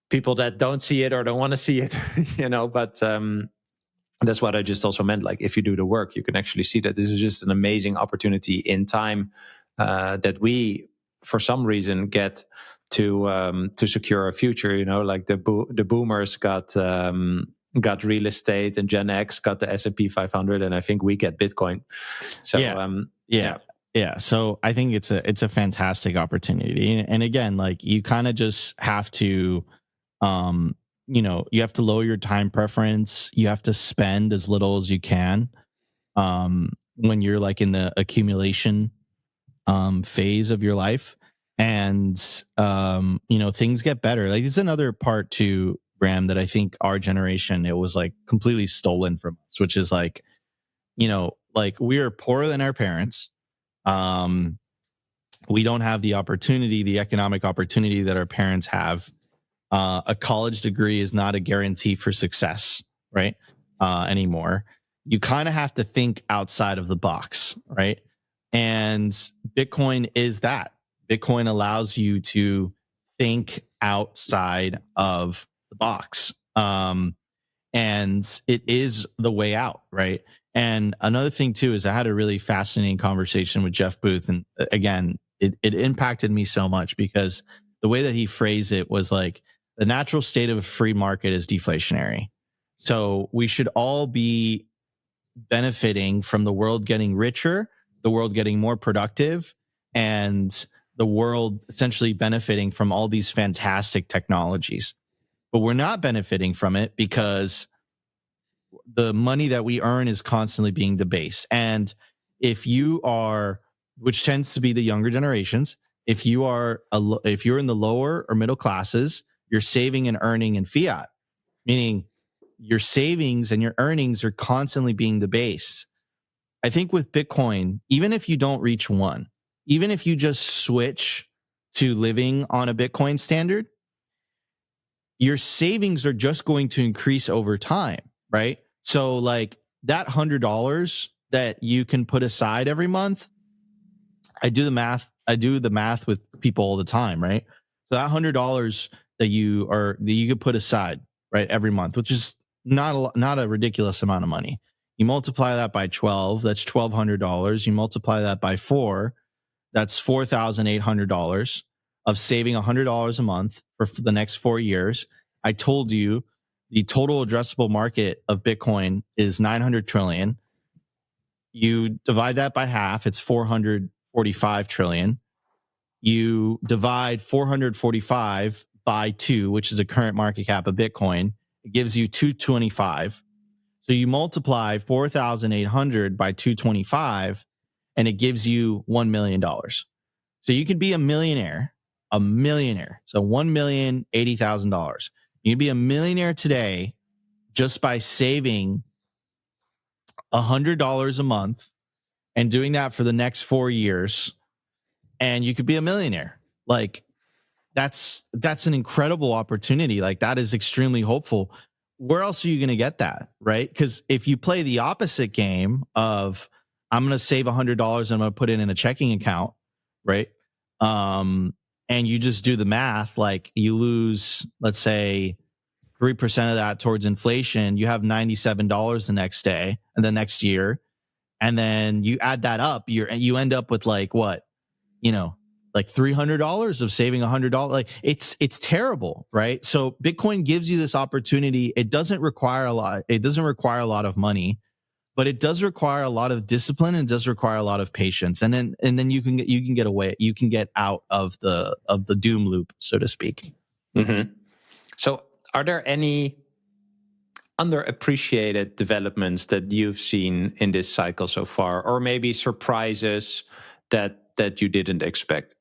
[SPEAKER 1] people that don't see it or don't want to see it, but that's what I just also meant. Like, if you do the work, you can actually see that this is just an amazing opportunity in time that we, for some reason, get to secure a future. Like the boomers got real estate, and Gen X got the S&P 500, and I think we get Bitcoin. So
[SPEAKER 2] yeah. So I think it's a fantastic opportunity. And again, like, you kind of just have to, you have to lower your time preference. You have to spend as little as you can when you're like in the accumulation phase of your life. And things get better. Like, it's another part to Graham that I think our generation, it was like completely stolen from us, which is like, like, we are poorer than our parents. We don't have the opportunity, the economic opportunity that our parents have. A college degree is not a guarantee for success, right? Anymore. You kind of have to think outside of the box, right? And Bitcoin is that. Bitcoin allows you to think outside of the box. And it is the way out, right? And another thing too is I had a really fascinating conversation with Jeff Booth. And again, it impacted me so much because the way that he phrased it was like, the natural state of a free market is deflationary. So we should all be benefiting from the world getting richer, the world getting more productive, and the world essentially benefiting from all these fantastic technologies. But we're not benefiting from it because the money that we earn is constantly being debased. And if you are, which tends to be the younger generations, if you're in the lower or middle classes, you're saving and earning in fiat, meaning your savings and your earnings are constantly being debased. I think with Bitcoin, even if you don't reach 1, even if you just switch to living on a Bitcoin standard, your savings are just going to increase over time, right? So like that $100 that you can put aside every month, I do the math with people all the time, right? So that $100 that you could put aside, right, every month, which is not a ridiculous amount of money. You multiply that by 12, that's $1,200. You multiply that by 4, that's $4,800 of saving $100 a month for the next 4 years. I told you the total addressable market of Bitcoin is 900 trillion. You divide that by half, it's 445 trillion. You divide 445 by 2, which is the current market cap of Bitcoin, it gives you 225. So you multiply 4,800 by 225, and it gives you $1 million. So you can be a millionaire. So $1,080,000. You can be a millionaire today just by saving $100 a month and doing that for the next 4 years, and you could be a millionaire. Like, that's an incredible opportunity. Like, that is extremely hopeful. Where else are you going to get that, right? Because if you play the opposite game of, I'm going to save $100 and I'm going to put it in a checking account, right? And you just do the math, like you lose, let's say, 3% of that towards inflation, you have $97 the next day and the next year. And then you add that up, you end up with like what, like $300 of saving $100. Like it's terrible, right? So Bitcoin gives you this opportunity. It doesn't require a lot. It doesn't require a lot of money, but it does require a lot of discipline and does require a lot of patience. And then you can get away. You can get out of the doom loop, so to speak.
[SPEAKER 1] Mm-hmm. So are there any underappreciated developments that you've seen in this cycle so far, or maybe surprises that you didn't expect?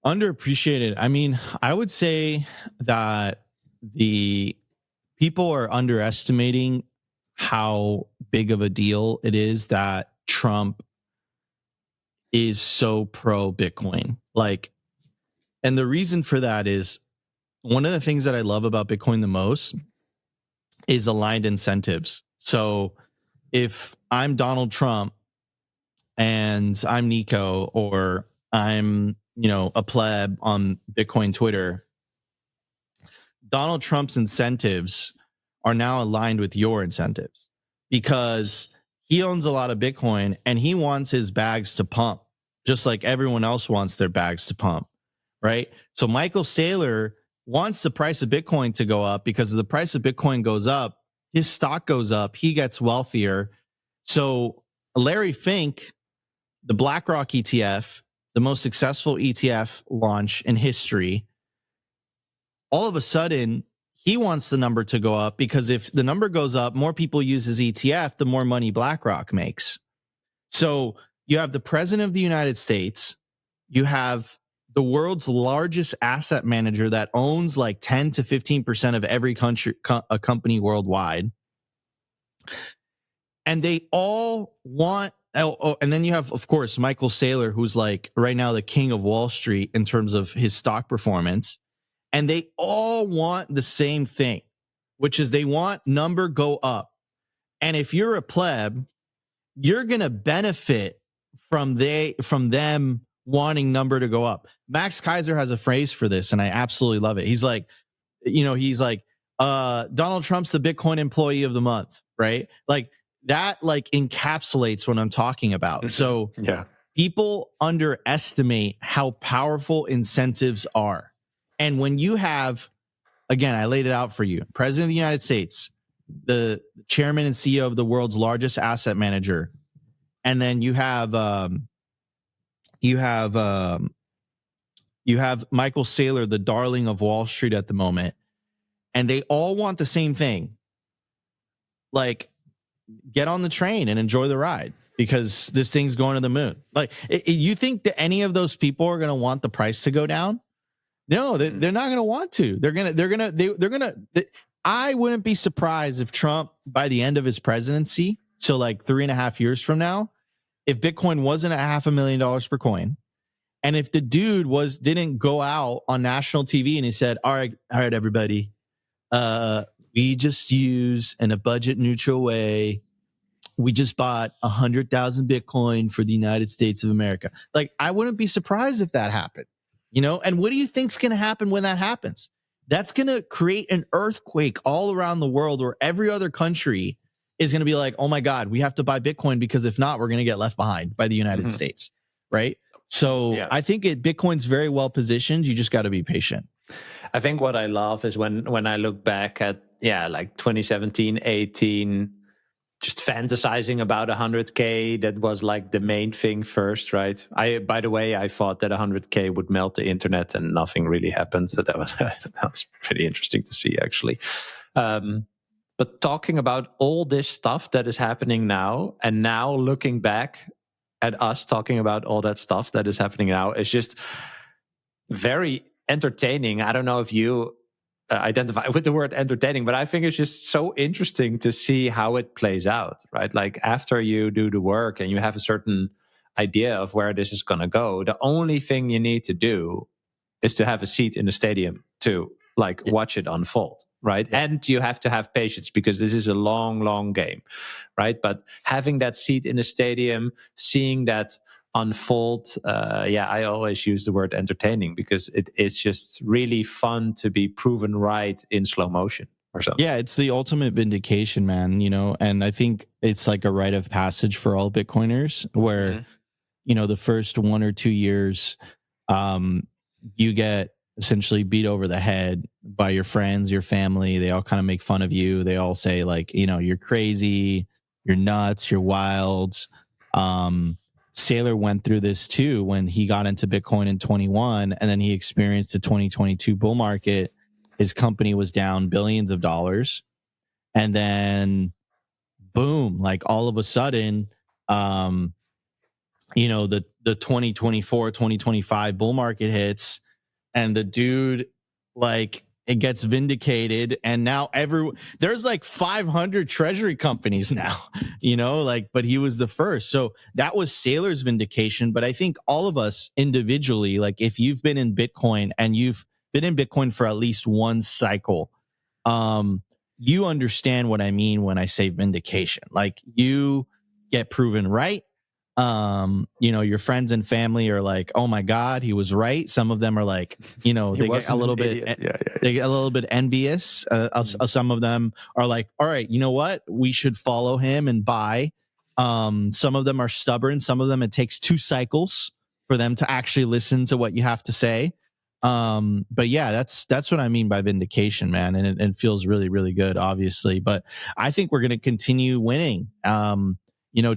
[SPEAKER 2] Underappreciated. I mean, I would say that the people are underestimating how big of a deal it is that Trump is so pro Bitcoin. Like, and the reason for that is one of the things that I love about Bitcoin the most is aligned incentives. So if I'm Donald Trump and I'm Nico, or I'm, a pleb on Bitcoin Twitter, Donald Trump's incentives are now aligned with your incentives because he owns a lot of Bitcoin and he wants his bags to pump just like everyone else wants their bags to pump, right? So Michael Saylor wants the price of Bitcoin to go up because if the price of Bitcoin goes up, his stock goes up, he gets wealthier. So Larry Fink, the BlackRock ETF, the most successful ETF launch in history, all of a sudden, he wants the number to go up because if the number goes up, more people use his ETF, the more money BlackRock makes. So you have the president of the United States, you have the world's largest asset manager that owns like 10 to 15% of every a company worldwide. And they all want, and then you have, of course, Michael Saylor, who's like right now the king of Wall Street in terms of his stock performance. And they all want the same thing, which is they want number go up. And if you're a pleb, you're going to benefit from them wanting number to go up. Max Kaiser has a phrase for this, and I absolutely love it. He's like, Donald Trump's the Bitcoin employee of the month, right? Like that, like encapsulates what I'm talking about. Mm-hmm. So
[SPEAKER 1] yeah,
[SPEAKER 2] people underestimate how powerful incentives are. And when you have, again, I laid it out for you, President of the United States, the chairman and CEO of the world's largest asset manager, and then you have Michael Saylor, the darling of Wall Street at the moment, and they all want the same thing. Like, get on the train and enjoy the ride because this thing's going to the moon. Like, you think that any of those people are going to want the price to go down? No, they're not going to want to. They're going to. I wouldn't be surprised if Trump, by the end of his presidency, so like 3.5 years from now, if Bitcoin wasn't at $500,000 per coin, and if the dude didn't go out on national TV and he said, all right, everybody, we just use in a budget neutral way, we just bought 100,000 Bitcoin for the United States of America. Like, I wouldn't be surprised if that happened. And what do you think's going to happen when that happens? That's going to create an earthquake all around the world where every other country is going to be like, oh my God, we have to buy Bitcoin because if not, we're going to get left behind by the United States, right? So I think Bitcoin's very well positioned. You just got to be patient.
[SPEAKER 1] I think what I love is when I look back at like 2017, 18, just fantasizing about 100K. That was like the main thing first, right? By the way, I thought that 100K would melt the internet, and nothing really happened. So that was pretty interesting to see, actually. But talking about all this stuff that is happening now, and now looking back at us talking about all that stuff that is happening now, is just very entertaining. I don't know if you identify with the word entertaining, but I think it's just so interesting to see how it plays out, right? Like after you do the work and you have a certain idea of where this is going to go, the only thing you need to do is to have a seat in the stadium to watch it unfold, right? Yeah. And you have to have patience because this is a long game, right? But having that seat in the stadium, seeing that unfold, I always use the word entertaining because it's just really fun to be proven right in slow motion or something.
[SPEAKER 2] Yeah, it's the ultimate vindication, man, and I think it's like a rite of passage for all Bitcoiners where, the first 1 or 2 years, you get essentially beat over the head by your friends, your family. They all kind of make fun of you. They all say like, you're crazy, you're nuts, you're wild. Saylor went through this too when he got into Bitcoin in 21 and then he experienced the 2022 bull market. His company was down billions of dollars. And then boom, like all of a sudden, the 2024, 2025 bull market hits and the dude it gets vindicated, and now there's like 500 treasury companies now, but he was the first. So that was Saylor's vindication. But I think all of us individually, like if you've been in Bitcoin and you've been in Bitcoin for at least one cycle, you understand what I mean when I say vindication. Like you get proven right. Your friends and family are like, oh my God, he was right. Some of them are like, they get a little bit, they get a little bit envious. Some of them are like, all right, you know what? We should follow him and buy. Some of them are stubborn. Some of them, it takes 2 cycles for them to actually listen to what you have to say. But yeah, that's what I mean by vindication, man. And it feels really, really good, obviously. But I think we're going to continue winning.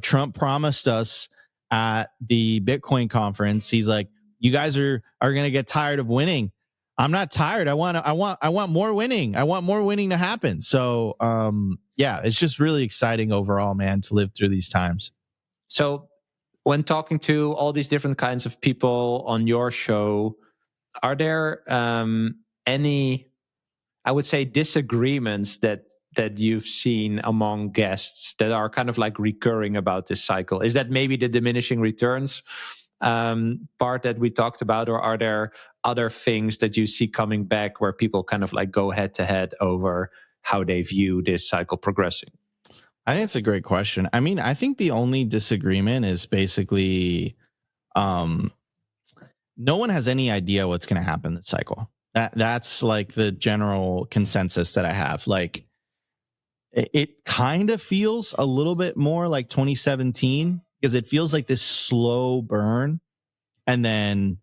[SPEAKER 2] Trump promised us at the Bitcoin conference, he's like, you guys are going to get tired of winning. I'm not tired. I want more winning. I want more winning to happen. So, it's just really exciting overall, man, to live through these times.
[SPEAKER 1] So when talking to all these different kinds of people on your show, are there any, I would say, disagreements that you've seen among guests that are kind of like recurring about this cycle? Is that maybe the diminishing returns part that we talked about, or are there other things that you see coming back where people kind of like go head to head over how they view this cycle progressing?
[SPEAKER 2] I think it's a great question. I mean, I think the only disagreement is basically no one has any idea what's going to happen this cycle. That's like the general consensus that I have. Like, it kind of feels a little bit more like 2017 because it feels like this slow burn. And then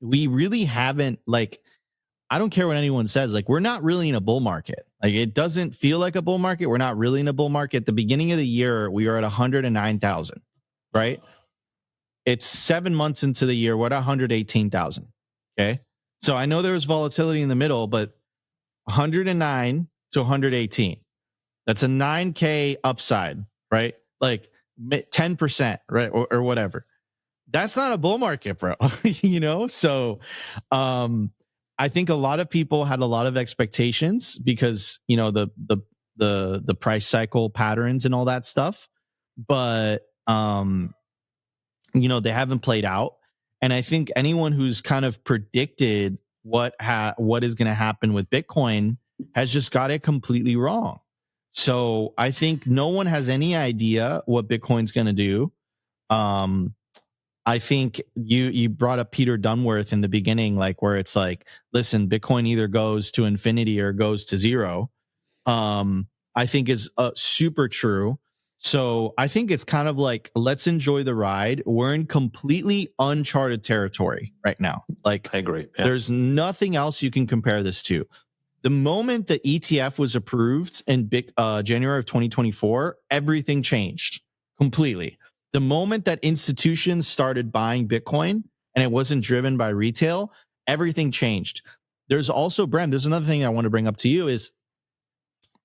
[SPEAKER 2] we really haven't, like, I don't care what anyone says, like, we're not really in a bull market. Like, it doesn't feel like a bull market. We're not really in a bull market. At the beginning of the year, we are at 109,000, right? It's 7 months into the year. We're at 118,000. Okay. So I know there was volatility in the middle, but 109 to 118. That's a 9K upside, right? Like 10%, right? Or whatever. That's not a bull market, bro. So I think a lot of people had a lot of expectations because, the price cycle patterns and all that stuff. But they haven't played out. And I think anyone who's kind of predicted what is going to happen with Bitcoin has just got it completely wrong. So I think no one has any idea what Bitcoin's going to do. I think you brought up Peter Dunworth in the beginning, like where it's like, listen, Bitcoin either goes to infinity or goes to zero. I I think is super true. So I think it's kind of like, let's enjoy the ride. We're in completely uncharted territory right now. Like,
[SPEAKER 1] I agree. Yeah.
[SPEAKER 2] There's nothing else you can compare this to. The moment the ETF was approved in January of 2024, everything changed completely. The moment that institutions started buying Bitcoin and it wasn't driven by retail, everything changed. There's also, Brent, there's another thing I want to bring up to you is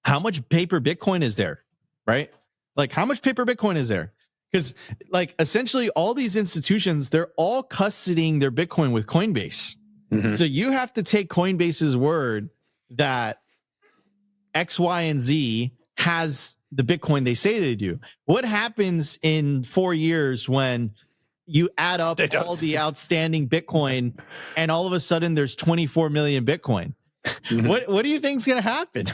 [SPEAKER 2] how much paper Bitcoin is there, right? Like, how much paper Bitcoin is there? Because, like, essentially all these institutions, they're all custodying their Bitcoin with Coinbase. So you have to take Coinbase's word that X, Y, and Z has the Bitcoin they say they do. What happens in 4 years when you add up all the outstanding Bitcoin and all of a sudden there's 24 million Bitcoin? What do you think's going to happen?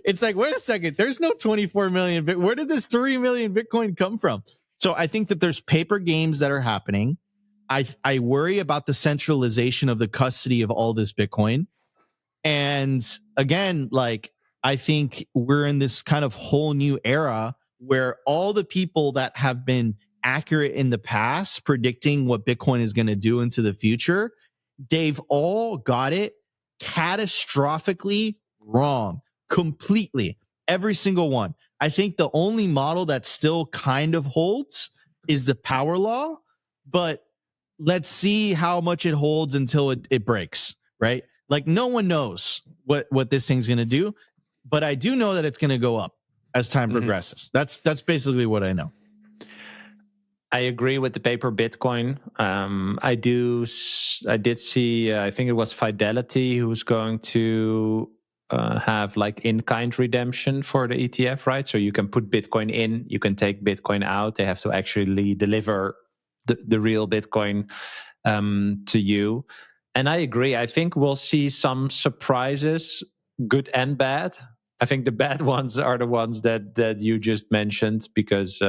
[SPEAKER 2] It's like, wait a second, there's no 24 million. Where did this 3 million Bitcoin come from? So I think that there's paper games that are happening. I worry about the centralization of the custody of all this Bitcoin. And again, like, I think we're in this kind of whole new era where all the people that have been accurate in the past predicting what Bitcoin is going to do into the future, they've all got it catastrophically wrong, completely. Every single one. I think the only model that still kind of holds is the power law, but let's see how much it holds until it breaks, right? Like, no one knows what this thing's going to do, but I do know that it's going to go up as time progresses. That's basically what I know.
[SPEAKER 1] I agree with the paper Bitcoin. I did see, I think it was Fidelity who's going to have like in-kind redemption for the ETF, right? So you can put Bitcoin in, you can take Bitcoin out. They have to actually deliver the real Bitcoin to you. And I agree. I think we'll see some surprises, good and bad. I think the bad ones are the ones that you just mentioned, because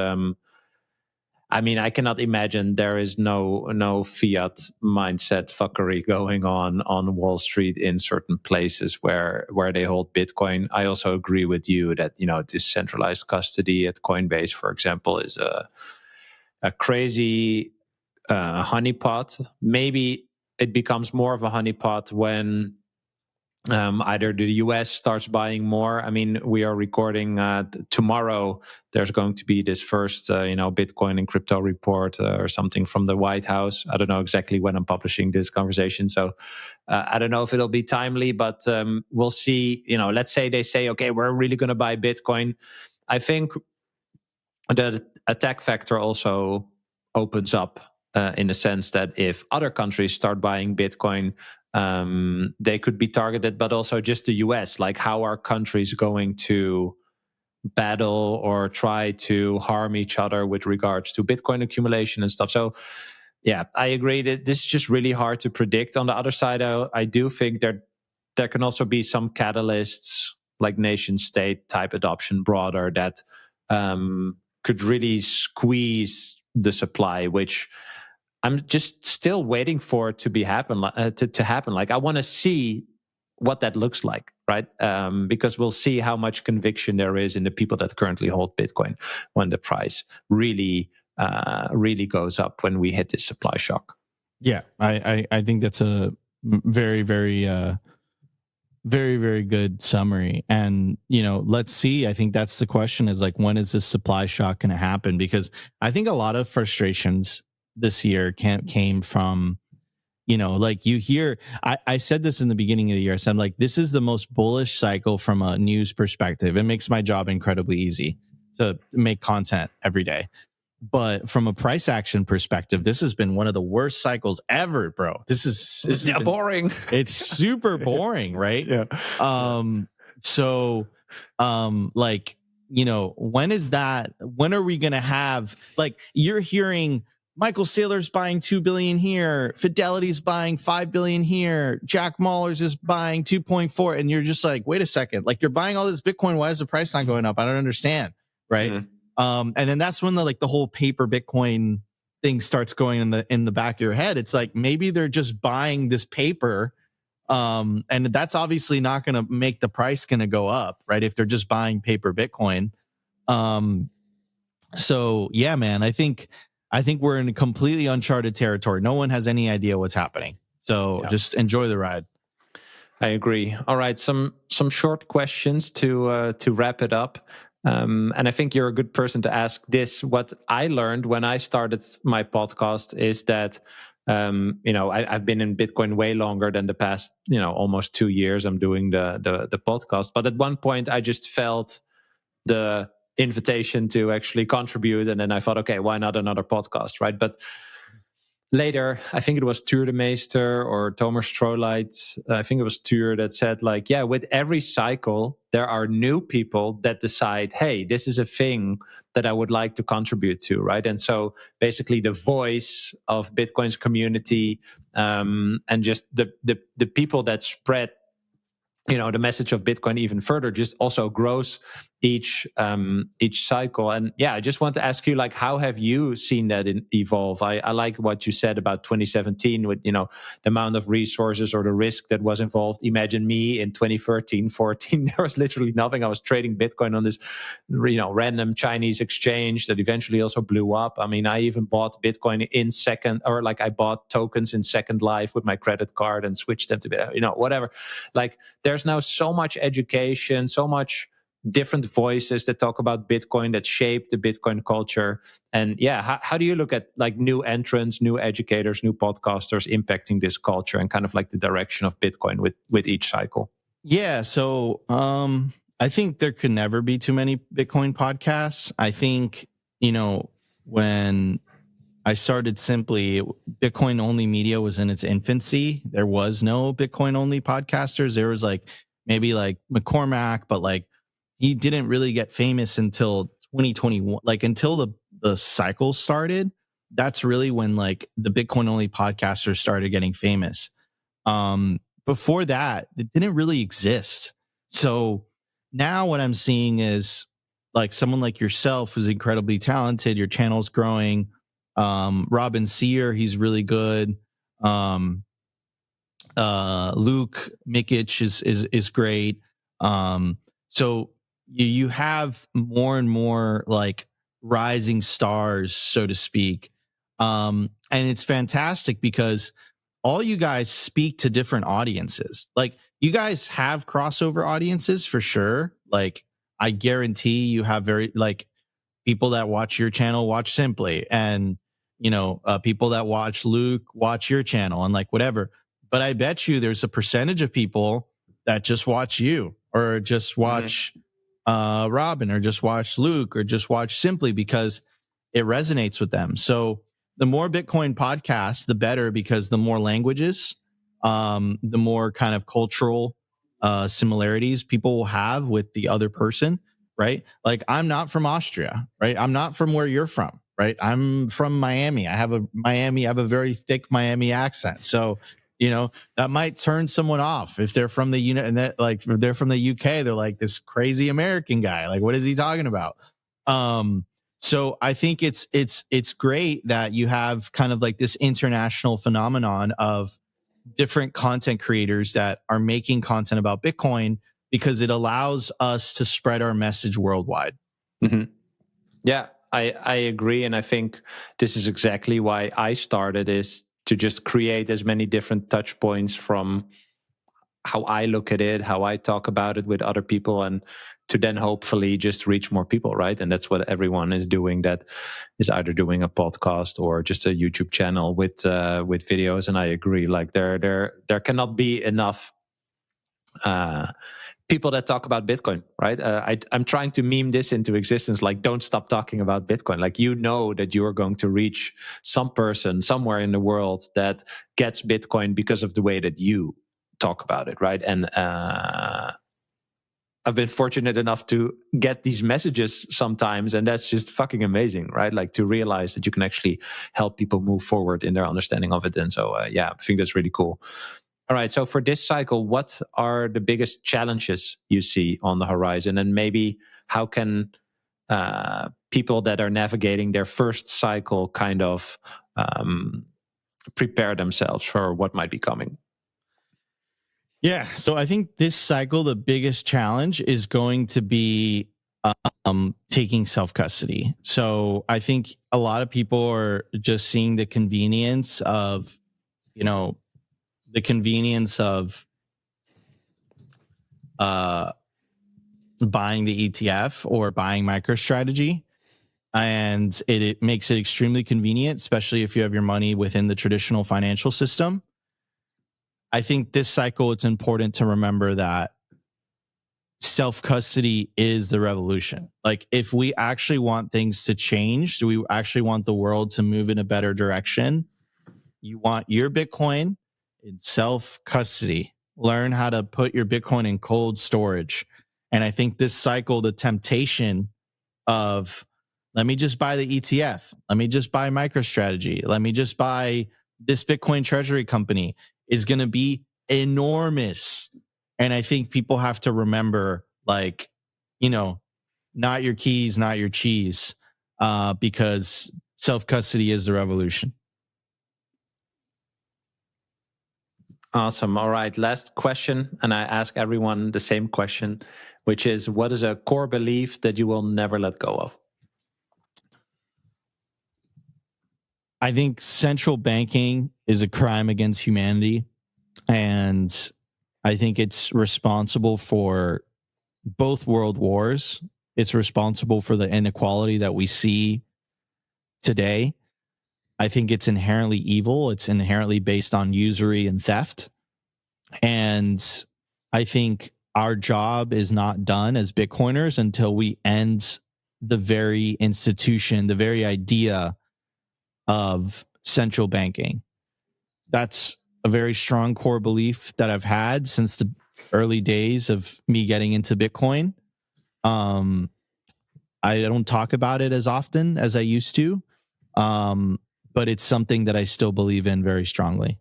[SPEAKER 1] I mean, I cannot imagine there is no fiat mindset fuckery going on Wall Street in certain places where they hold Bitcoin. I also agree with you that, you know, this centralized custody at Coinbase, for example, is a crazy honeypot. Maybe it becomes more of a honeypot when either the US starts buying more. I mean, we are recording tomorrow. There's going to be this first, Bitcoin and crypto report or something from the White House. I don't know exactly when I'm publishing this conversation, so I don't know if it'll be timely, but we'll see. You know, let's say they say, okay, we're really going to buy Bitcoin. I think the attack factor also opens up in the sense that if other countries start buying Bitcoin, they could be targeted, but also just the US. Like, how are countries going to battle or try to harm each other with regards to Bitcoin accumulation and stuff? So, yeah, I agree that this is just really hard to predict. On the other side, I do think there can also be some catalysts, like nation state type adoption broader, that could really squeeze the supply, which I'm just still waiting for it to happen. Like, I want to see what that looks like, right? Because we'll see how much conviction there is in the people that currently hold Bitcoin when the price really goes up, when we hit this supply shock.
[SPEAKER 2] Yeah, I think that's a very, very, very, very good summary. And, you know, let's see. I think that's the question, is like, when is this supply shock going to happen? Because I think a lot of frustrations this year came from, you know, like, you hear, I said this in the beginning of the year. I said, like, this is the most bullish cycle from a news perspective. It makes my job incredibly easy to make content every day. But from a price action perspective, this has been one of the worst cycles ever, bro. This is
[SPEAKER 1] boring.
[SPEAKER 2] It's super boring, right?
[SPEAKER 1] Yeah.
[SPEAKER 2] So, like, you know, when are we going to have, like, you're hearing Michael Saylor's buying 2 billion here, Fidelity's buying 5 billion here, Jack Mallers is buying 2.4, and you're just like, wait a second, like, you're buying all this Bitcoin, why is the price not going up? I don't understand, right? And then that's when the whole paper Bitcoin thing starts going in the back of your head. It's like, maybe they're just buying this paper And that's obviously not going to make the price going to go up, right? If they're just buying paper Bitcoin. So yeah, man, I think we're in completely uncharted territory. No one has any idea what's happening. So just enjoy the ride.
[SPEAKER 1] I agree. All right, some short questions to wrap it up. And I think you're a good person to ask this. What I learned when I started my podcast is that I've been in Bitcoin way longer than the past almost 2 years. I'm doing the podcast, but at one point I just felt the invitation to actually contribute, and then I thought, okay, why not another podcast, right? But later, I think it was Tuur de Meester or Thomas Strolight, I think it was Tuur, that said, like, yeah, with every cycle, there are new people that decide, hey, this is a thing that I would like to contribute to, right? And so basically the voice of Bitcoin's community, and just the people that spread the message of Bitcoin even further just also grows each cycle. And yeah, I just want to ask you, like, how have you seen that evolve? I like what you said about 2017 with the amount of resources or the risk that was involved. Imagine me in 2013, 14. There was literally nothing. I was trading Bitcoin on this random Chinese exchange that eventually also blew up. I mean, I even bought Bitcoin in second, or like I bought tokens in Second Life with my credit card and switched them to whatever. Like, there's now so much education, so much different voices that talk about Bitcoin, that shape the Bitcoin culture. And yeah, how do you look at like new entrants, new educators, new podcasters impacting this culture and kind of like the direction of Bitcoin with each cycle?
[SPEAKER 2] Yeah, so I think there could never be too many Bitcoin podcasts. I think, when I started Simply, Bitcoin only media was in its infancy. There was no Bitcoin only podcasters. There was like maybe like McCormack, but like he didn't really get famous until 2021, like until the cycle started. That's really when like the Bitcoin only podcasters started getting famous. Before that, it didn't really exist. So now what I'm seeing is like someone like yourself who's incredibly talented, your channel's growing. Robin Sear, he's really good. Luke Mikic is great. So you have more and more like rising stars, so to speak. And it's fantastic because all you guys speak to different audiences. Like you guys have crossover audiences for sure. Like I guarantee you have very like people that watch your channel watch Simply, and people that watch Luke watch your channel, and like whatever. But I bet you there's a percentage of people that just watch you or just watch Robin or just watch Luke or just watch Simply because it resonates with them. So the more Bitcoin podcasts, the better, because the more languages, the more kind of cultural similarities people will have with the other person, right? Like I'm not from Austria, right? I'm not from where you're from, right? I'm from Miami. I have a very thick Miami accent. So, that might turn someone off if they're from the and that like if they're from the UK, they're like this crazy American guy. Like, what is he talking about? So I think it's great that you have kind of like this international phenomenon of different content creators that are making content about Bitcoin, because it allows us to spread our message worldwide.
[SPEAKER 1] Mm-hmm. Yeah, I agree. And I think this is exactly why I started, is to just create as many different touch points from how I look at it, how I talk about it with other people, and to then hopefully just reach more people, right? And that's what everyone is doing, that is either doing a podcast or just a YouTube channel with videos. And I agree, like there cannot be enough people that talk about Bitcoin, right? I'm trying to meme this into existence, like don't stop talking about Bitcoin. Like that you are going to reach some person somewhere in the world that gets Bitcoin because of the way that you talk about it, right? And I've been fortunate enough to get these messages sometimes, and that's just fucking amazing, right? Like to realize that you can actually help people move forward in their understanding of it. And so, yeah, I think that's really cool. All right, so for this cycle, what are the biggest challenges you see on the horizon? And maybe how can people that are navigating their first cycle kind of prepare themselves for what might be coming?
[SPEAKER 2] Yeah. So I think this cycle, the biggest challenge is going to be taking self custody. So I think a lot of people are just seeing the convenience of, you know, the convenience of buying the ETF or buying MicroStrategy. And it makes it extremely convenient, especially if you have your money within the traditional financial system. I think this cycle, it's important to remember that self custody is the revolution. Like, if we actually want things to change, do we actually want the world to move in a better direction? You want your Bitcoin in self custody. Learn how to put your Bitcoin in cold storage. And I think this cycle, the temptation of, let me just buy the ETF, let me just buy MicroStrategy, let me just buy this Bitcoin treasury company, is going to be enormous. And I think people have to remember, like, not your keys, not your cheese, because self custody is the revolution.
[SPEAKER 1] Awesome. All right. Last question. And I ask everyone the same question, which is, what is a core belief that you will never let go of?
[SPEAKER 2] I think central banking is a crime against humanity. And I think it's responsible for both world wars. It's responsible for the inequality that we see today. I think it's inherently evil. It's inherently based on usury and theft. And I think our job is not done as Bitcoiners until we end the very institution, the very idea of central banking. That's a very strong core belief that I've had since the early days of me getting into Bitcoin. I don't talk about it as often as I used to, but it's something that I still believe in very strongly.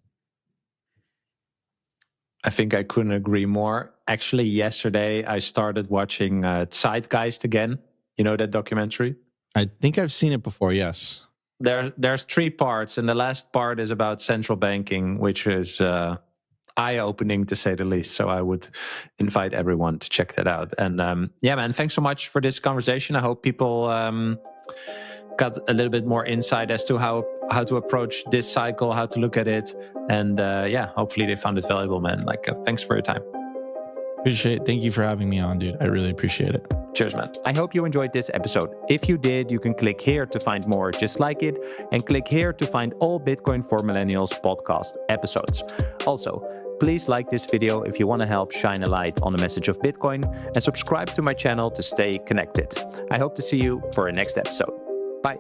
[SPEAKER 1] I think I couldn't agree more. Actually, yesterday I started watching Zeitgeist again. You know that documentary?
[SPEAKER 2] I think I've seen it before, yes.
[SPEAKER 1] There's 3 parts, and the last part is about central banking, which is eye-opening to say the least. So I would invite everyone to check that out. And yeah, man, thanks so much for this conversation. I hope people got a little bit more insight as to how to approach this cycle, how to look at it. And yeah, hopefully they found it valuable, man. Like, thanks for your time.
[SPEAKER 2] Appreciate it. Thank you for having me on, dude. I really appreciate it.
[SPEAKER 1] Cheers, man.
[SPEAKER 3] I hope you enjoyed this episode. If you did, you can click here to find more just like it, and click here to find all Bitcoin for Millennials podcast episodes. Also, please like this video if you want to help shine a light on the message of Bitcoin, and subscribe to my channel to stay connected. I hope to see you for a next episode. Bye.